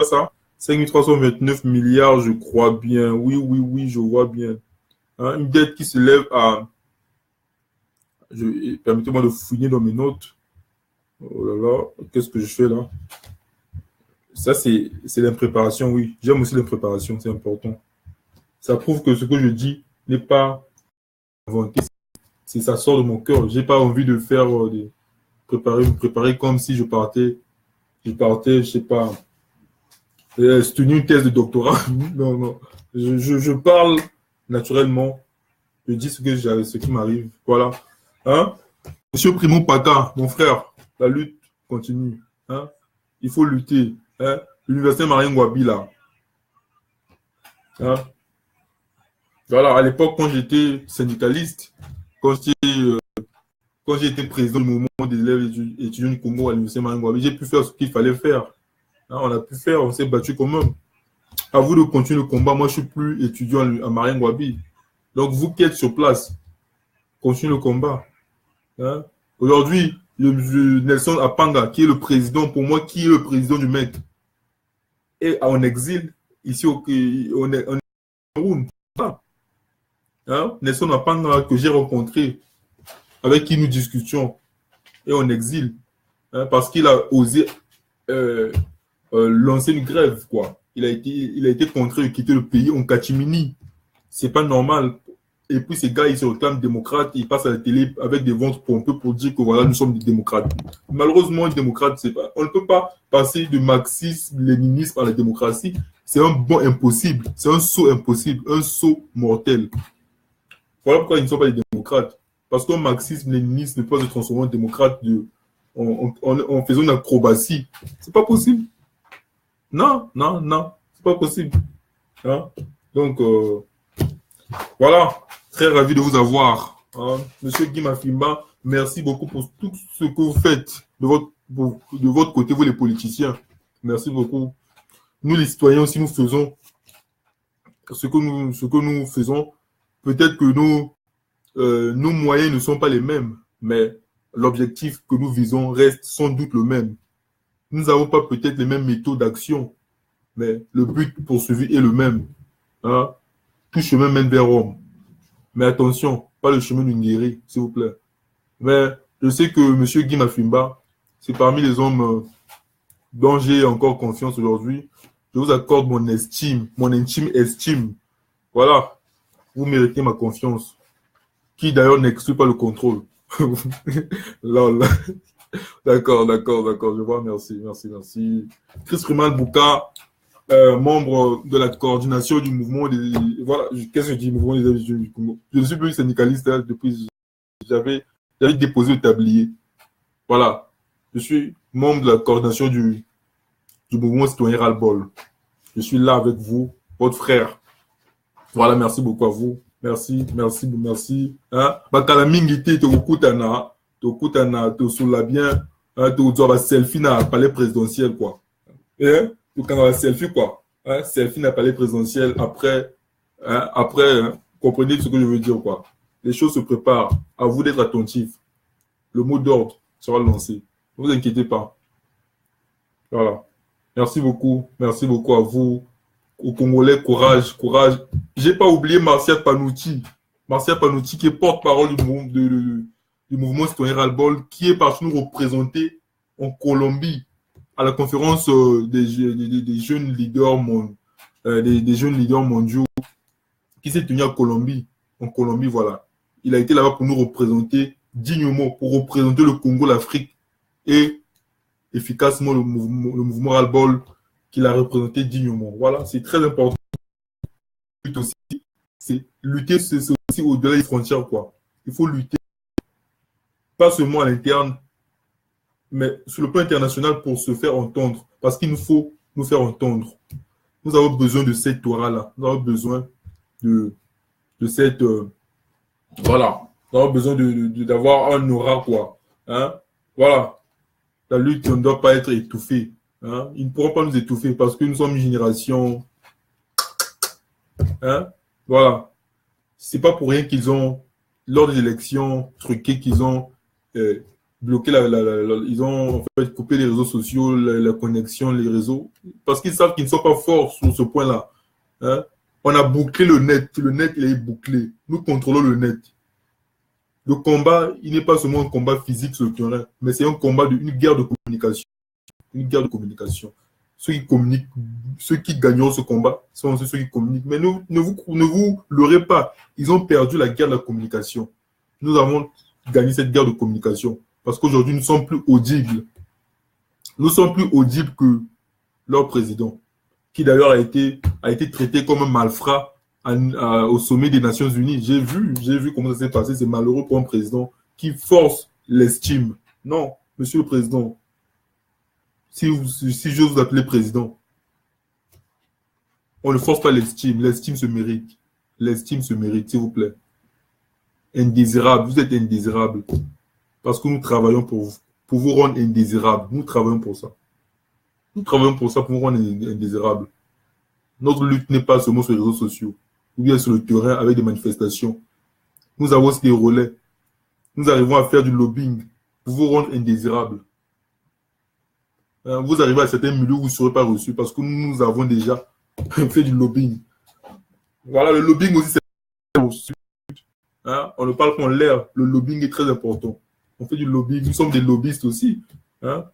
C'est ça? 5329 milliards, je crois bien. Oui, je vois bien. Hein? Une dette qui se lève à... Permettez-moi de fouiller dans mes notes. Oh là là, qu'est-ce que je fais là? Ça, c'est l'impréparation, oui. J'aime aussi l'impréparation, c'est important. Ça prouve que ce que je dis n'est pas inventé. Ça sort de mon cœur. J'ai pas envie de faire me préparer comme si je partais, je sais pas, soutenir une thèse de doctorat. Non. Je parle naturellement. Je dis ce qui m'arrive. Voilà. Hein? Monsieur Primo Pata, mon frère, la lutte continue. Hein? Il faut lutter. Hein? L'université Marien Ngouabi, là. Hein? Voilà, à l'époque, quand j'étais syndicaliste, quand j'étais président du mouvement des élèves étudiants du Congo à l'université Marien Ngouabi, j'ai pu faire ce qu'il fallait faire. Hein? On a pu faire, on s'est battu quand même. À vous de continuer le combat. Moi, je ne suis plus étudiant à Marien Ngouabi. Donc, vous qui êtes sur place, continuez le combat. Hein? Aujourd'hui, Nelson Apanga, qui est le président, pour moi, qui est le président du MEC, est en exil ici au Cameroun. Hein? Nelson Apanga, que j'ai rencontré, avec qui nous discutions, est en exil. Hein? Parce qu'il a osé lancer une grève, quoi. Il a été contraint de quitter le pays en catimini. C'est pas normal. Et puis ces gars, ils se réclament démocrates, ils passent à la télé avec des ventres pompeux pour dire que voilà, nous sommes des démocrates. Malheureusement, les démocrates, on ne peut pas passer de marxisme, léninisme à la démocratie. C'est un bond impossible, c'est un saut impossible, un saut mortel. Voilà pourquoi ils ne sont pas des démocrates. Parce qu'un marxisme, léninisme ne peut pas se transformer en démocrate en faisant une acrobatie. C'est pas possible. Non, c'est pas possible. Hein? Donc, voilà. Très ravi de vous avoir. Hein. Monsieur Guy Mafimba, merci beaucoup pour tout ce que vous faites de votre côté, vous les politiciens. Merci beaucoup. Nous, les citoyens aussi, nous faisons ce que nous faisons. Peut-être que nos moyens ne sont pas les mêmes, mais l'objectif que nous visons reste sans doute le même. Nous n'avons pas peut-être les mêmes méthodes d'action, mais le but poursuivi est le même. Hein. Tout chemin mène vers Rome. Mais attention, pas le chemin du Nguéré, s'il vous plaît. Mais je sais que M. Guy Mafimba, c'est parmi les hommes dont j'ai encore confiance aujourd'hui. Je vous accorde mon estime, mon intime estime. Voilà, vous méritez ma confiance, qui d'ailleurs n'exclut pas le contrôle. Lol. D'accord, je vois, merci. Chris Freeman Bouka, membre de la coordination du mouvement voilà, qu'est-ce que je dis, mouvement des étudiants du Congo. Je ne suis plus syndicaliste hein, depuis j'avais déposé le tablier. Voilà, je suis membre de la coordination du mouvement citoyen Ras-le-Bol. Je suis là avec vous, votre frère. Voilà, merci beaucoup à vous. Merci. Hein? Bakala mingiti te kukutana, te soula bien, hein, te dois selfie na palais présidentiel quoi. Hein? Quand on a selfie quoi. Hein? Selfie na palais présidentiel après hein, comprenez ce que je veux dire quoi. Les choses se préparent. À vous d'être attentifs. Le mot d'ordre sera lancé. Ne vous inquiétez pas. Voilà. Merci beaucoup à vous. Aux Congolais, courage. J'ai pas oublié Martial Panouti. Martial Panotti, qui est porte-parole du mouvement citoyen Ras-le-Bol, qui est parti nous représenter en Colombie à la conférence des jeunes leaders des jeunes leaders mondiaux qui s'est tenue à Colombie. En Colombie, voilà. Il a été là-bas pour nous représenter dignement, pour représenter le Congo, l'Afrique et efficacement le mouvement Ras-le-Bol qu'il a représenté dignement. Voilà, c'est très important. Aussi, c'est lutter, c'est aussi au-delà des frontières, quoi. Il faut lutter, pas seulement à l'interne, mais sur le plan international pour se faire entendre, parce qu'il nous faut nous faire entendre. Nous avons besoin de cette aura-là. Nous avons besoin de cette... voilà. Nous avons besoin d'avoir un aura, quoi. Hein? Voilà. La lutte ne doit pas être étouffée. Hein? Ils ne pourront pas nous étouffer parce que nous sommes une génération... Hein? Voilà. C'est pas pour rien qu'ils ont, lors des élections truquées, qu'ils ont bloqué ils ont en fait coupé les réseaux sociaux, la connexion, les réseaux, parce qu'ils savent qu'ils ne sont pas forts sur ce point-là. Hein? On a bouclé le net il est bouclé. Nous contrôlons le net. Le combat, il n'est pas seulement un combat physique sur le terrain, mais c'est un combat une guerre de communication. Une guerre de communication. Ceux qui communiquent, ceux qui gagneront ce combat sont ceux qui communiquent. Mais ne vous leurrez pas. Ils ont perdu la guerre de la communication. Nous avons gagné cette guerre de communication. Parce qu'aujourd'hui, nous ne sommes plus audibles. Nous sommes plus audibles que leur président, qui d'ailleurs a été traité comme un malfrat au sommet des Nations Unies. J'ai vu comment ça s'est passé. C'est malheureux pour un président qui force l'estime. Non, monsieur le président, si j'ose vous appeler président, on ne force pas l'estime. L'estime se mérite. L'estime se mérite, s'il vous plaît. Indésirable. Vous êtes indésirable. Parce que nous travaillons pour vous rendre indésirable. Nous travaillons pour ça. Nous travaillons pour ça, pour vous rendre indésirable. Notre lutte n'est pas seulement sur les réseaux sociaux, ou bien sur le terrain avec des manifestations. Nous avons aussi des relais. Nous arrivons à faire du lobbying pour vous rendre indésirable. Vous arrivez à certains milieux où vous ne serez pas reçus parce que nous avons déjà fait du lobbying. Voilà, le lobbying aussi, c'est reçu. Hein? On ne parle qu'en l'air. Le lobbying est très important. On fait du lobbying. Nous sommes des lobbyistes aussi. Hein?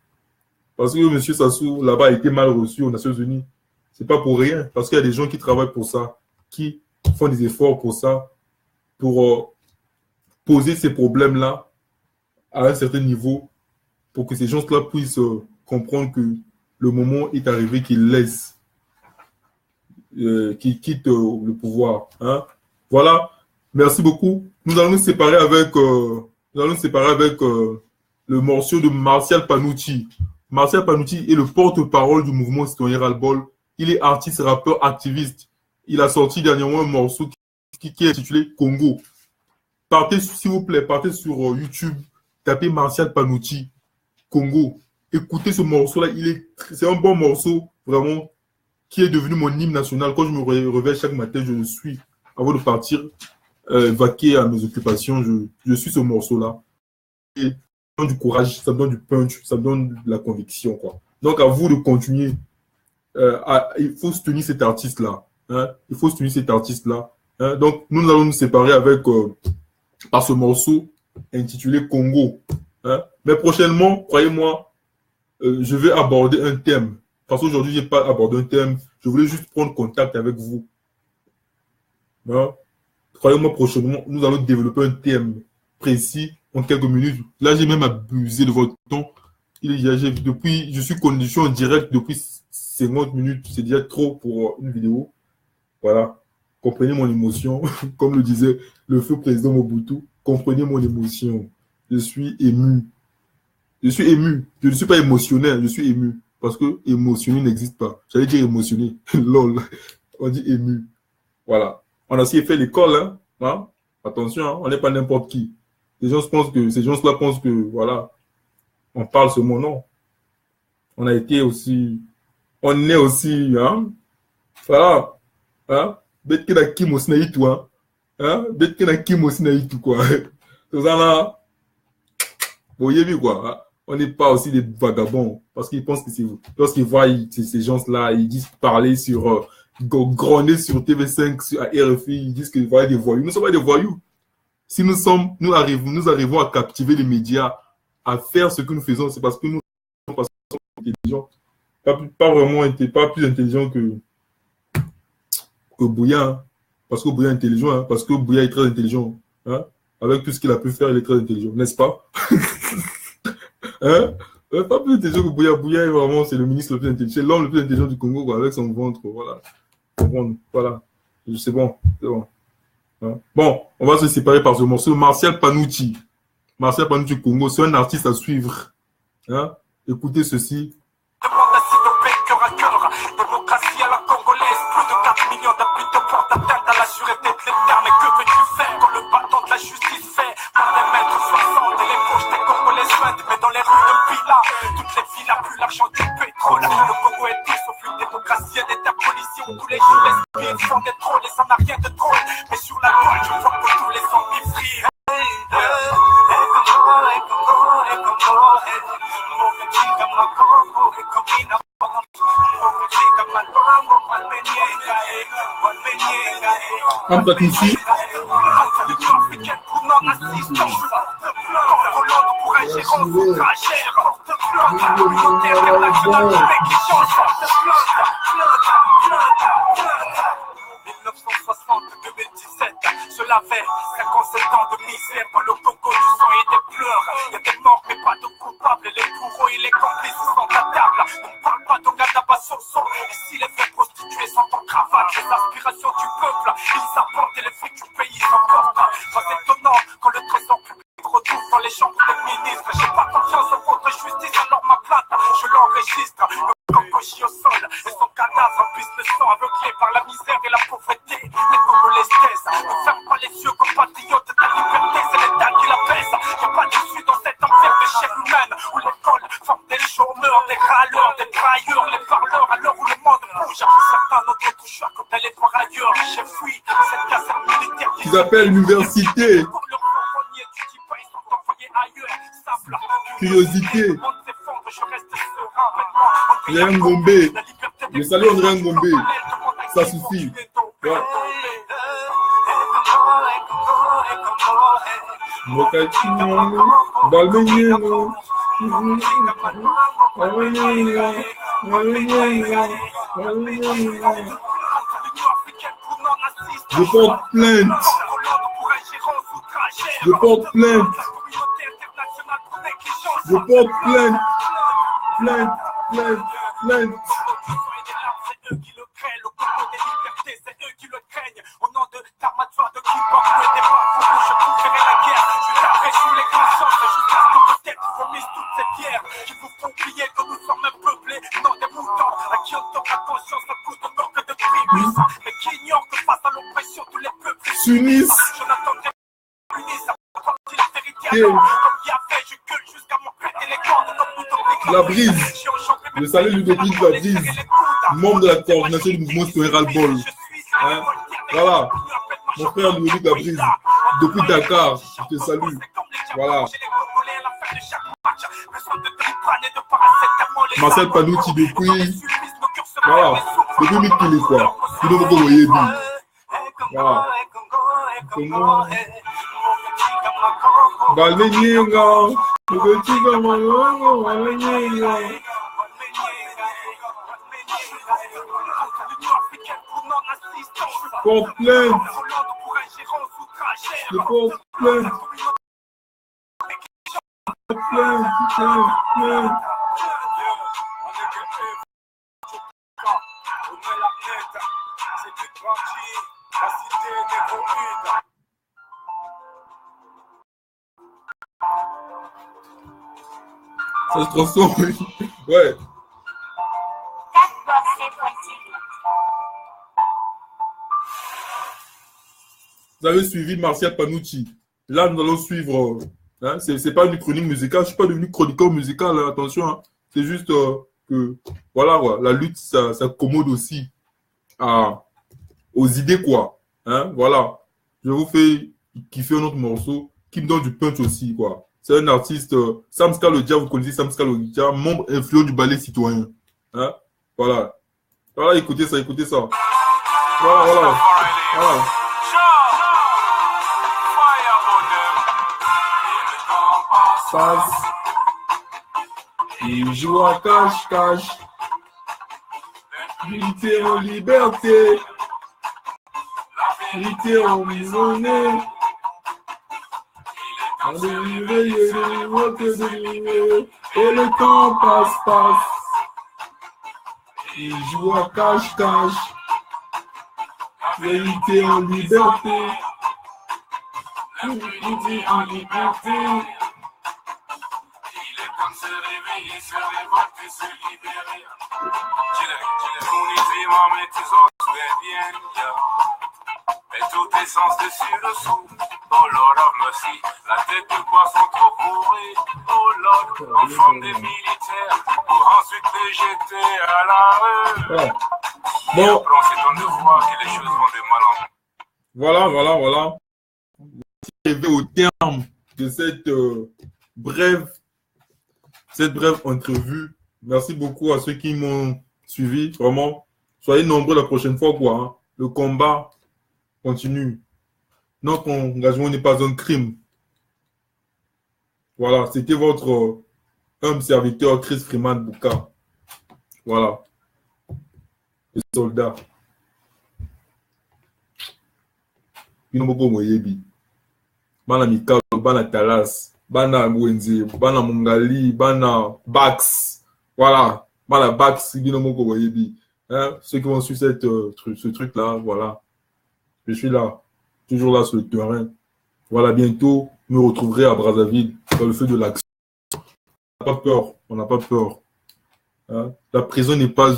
Parce que M. Sassou, là-bas, a été mal reçu aux Nations Unies. Ce n'est pas pour rien. Parce qu'il y a des gens qui travaillent pour ça, qui font des efforts pour ça, pour poser ces problèmes-là à un certain niveau, pour que ces gens-là puissent comprendre que le moment est arrivé qu'ils laissent, qu'ils quittent le pouvoir. Hein? Voilà. Merci beaucoup. Nous allons nous séparer avec, le morceau de Martial Panotti. Martial Panotti est le porte-parole du mouvement citoyen Ras-le-Bol. Il est artiste, rappeur, activiste. Il a sorti dernièrement un morceau qui est intitulé Congo. Partez, s'il vous plaît, partez sur YouTube, tapez Martial Panotti, Congo. Écoutez ce morceau-là, c'est un bon morceau, vraiment, qui est devenu mon hymne national. Quand je me réveille chaque matin, je le suis. Avant de partir, vaquer à mes occupations, je suis ce morceau-là. Et ça me donne du courage, ça me donne du punch, ça me donne de la conviction, quoi. Donc, à vous de continuer. Il faut soutenir cet artiste-là. Hein? Il faut soutenir cet artiste-là. Hein? Donc, nous allons nous séparer avec, par ce morceau intitulé Congo. Hein? Mais prochainement, croyez-moi, je vais aborder un thème. Parce qu'aujourd'hui, je n'ai pas abordé un thème. Je voulais juste prendre contact avec vous. Hein? Croyez-moi, prochainement, nous allons développer un thème précis en quelques minutes. Là, j'ai même abusé de votre temps. Je suis en direct depuis 50 minutes. C'est déjà trop pour une vidéo. Voilà. Comprenez mon émotion. Comme le disait le feu président Mobutu. Comprenez mon émotion. Je suis ému. Je suis ému. Je ne suis pas émotionnel. Je suis ému. Parce que émotionné n'existe pas. J'allais dire émotionné. Lol. On dit ému. Voilà. On a aussi fait l'école. Hein? Attention, hein? On n'est pas n'importe qui. Ces gens-là pensent que, voilà, on parle ce mot, non. On est aussi, hein? Voilà. Hein? Bête que la kim aussi n'a tout, hein? Bête que la kim aussi n'a tout, quoi. Tout ça là, vous voyez bien, quoi. Hein? On n'est pas aussi des vagabonds. Parce qu'ils pensent que c'est vous. Lorsqu'ils voient ces gens-là, ils disent parler sur gronder sur TV5, sur RFI, ils disent que voilà des voyous. Nous ne sommes pas des voyous. Si nous arrivons à captiver les médias, à faire ce que nous faisons, c'est parce que nous sommes intelligents. Pas plus intelligents que Bouya. Hein. Parce que Bouya est intelligent. Hein. Parce que Bouya est très intelligent. Hein. Avec tout ce qu'il a pu faire, il est très intelligent. N'est-ce pas? Hein? Pas plus intelligent que Bouya. Bouya, vraiment, c'est le ministre le plus intelligent. C'est l'homme le plus intelligent du Congo, quoi, avec son ventre. Voilà. Voilà. C'est bon. C'est bon. Hein? Bon, on va se séparer par ce morceau. Martial Panucci. Martial Panucci Congo, c'est un artiste à suivre. Hein? Écoutez ceci. Démocratie à la congolaise, plus de 4 millions d'habitants de porte atteinte à la sûreté de l'État. Mais que veux-tu faire quand le bâton de la justice fait par les maîtres 60 et les poches des Congolais suintent? Mais dans les rues de Pila, toutes les villas, plus l'argent du pétrole. Le Congo est dit, sauf une démocratie et d'interpolition. Tous les jours, les spies font des trolls et ça n'a rien de drôle. Mais sur la toile, je vois que tous les zombies frient. Un peu ici. Cela fait 57 ans de misère dans le Congo, du sang et des pleurs. Il y a des morts mais pas de coupables. Les bourreaux et les complices sont à table. On ne parle pas d'Ongadaba Soso. Ici les vrais prostituées sont en cravate. Les aspirations du peuple, ils apportent et les frics du pays s'emportent. C'est étonnant quand le trésor public retrouve dans les chambres des ministres. J'ai pas confiance en votre justice, alors ma plainte, je l'enregistre. Le Congo chie au sol et son cadavre pisse le sang, aveuglé par la misère et la pauvreté. Les Congolais taisent, ne ferme pas les yeux, compatriotes, ta liberté, c'est l'État qui la baisse. Y'a pas d'issue dans cet enfer de chair humaine où l'école forme des chômeurs, des râleurs, des trailleurs, les parleurs, à l'heure où le monde bouge. Certains n'ont d'autre choix que d'aller voir ailleurs. J'ai fui cette caserne militaire Qu'ils appellent l'université. Curiosité. Rien Ngombe. Le salut André Ngombe. Ça suffit. Ouais. Je porte plainte. Je porte plainte. Je porte plainte. Plainte, plainte, plainte. C'est eux qui le créent, le Congo des libertés, c'est eux qui le craignent. Au nom de d'armatoire de qui porte le départ, je couvrirai la guerre. Je taperai sous les consciences jusqu'à ce que peut-être vomissent toutes ces pierres qui vous font oublier que nous sommes un peuplé, non des moutons, à qui on donne la conscience à cause de manque de primus, mais qui ignorent que face à l'oppression, tous les peuples s'unissent. Je n'attendrai pas unissent à partir la vérité. Comme il y a fait, je gueule jusqu'à m'en péter les cordes comme nous. La brise. Le salut Ludovic La Brise, membre de la coordination du mouvement Citoyen Bol. Hein? Voilà, mon frère Ludovic La Brise, depuis Dakar, je te salue. Voilà. Marcel Panucci depuis. Voilà, depuis Mikili quoi. Tu dois vous voyez bien. Voilà. Comment? Balenyenga, le petit gamin, Balenyenga. Porte plainte. Je porte plainte. Plainte. Ça se transforme, oui. Ouais. Vous avez suivi Martial Panucci. Là, nous allons suivre. Hein, c'est pas une chronique musicale. Je ne suis pas devenu chroniqueur musical. Hein, attention. Hein. C'est juste que voilà, la lutte, ça commode aussi aux idées, quoi. Hein, voilà. Je vous fais kiffer un autre morceau qui me donne du punch aussi, quoi. C'est un artiste, Sam Skalodia, vous connaissez Sam Skalodia, membre influent du ballet citoyen. Hein, voilà. Voilà, écoutez ça, écoutez ça. Voilà. Passe. Il joue à cache-cache. Vérité en liberté. Vérité en prisonnier. On est réveillé, et le temps passe. Il joue à cache-cache. Vérité en liberté. Vérité en liberté. Il est temps de se réveiller, se révolter, se libérer. Mais tout est sens dessus-dessous. Oh Lord of mercy, la tête de poisson trop bourrée. Oh Lord, en forme des militaires, pour ensuite les jeter à la rue. Ouais. Bon, c'est ton devoir que les choses vont de mal en mal. Voilà. Arrivé au terme de cette brève entrevue. Merci beaucoup à ceux qui m'ont suivi. Vraiment, soyez nombreux la prochaine fois, quoi. Hein. Le combat continue. Notre engagement n'est pas un crime. Voilà, c'était votre humble serviteur Chris Freeman Bouka. Voilà. Le soldat. Binomoko Moyebi. Bana Mikalo, Bana Talas, Bana Mwenze, Bana Mungali, Bana Bax. Voilà. Bana Bax, Binomoko Moyebi. Hein? Ceux qui vont suivre ce truc-là, voilà. Je suis là. Toujours là sur le terrain. Voilà, bientôt, vous me retrouverez à Brazzaville, dans le feu de l'action. On n'a pas peur. Hein? La prison n'est pas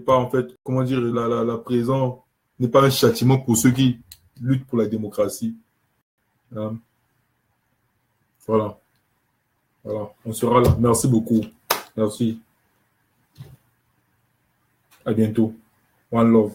en fait, comment dire, la prison n'est pas un châtiment pour ceux qui luttent pour la démocratie. Hein? Voilà. On sera là. Merci beaucoup. Merci. À bientôt. One love.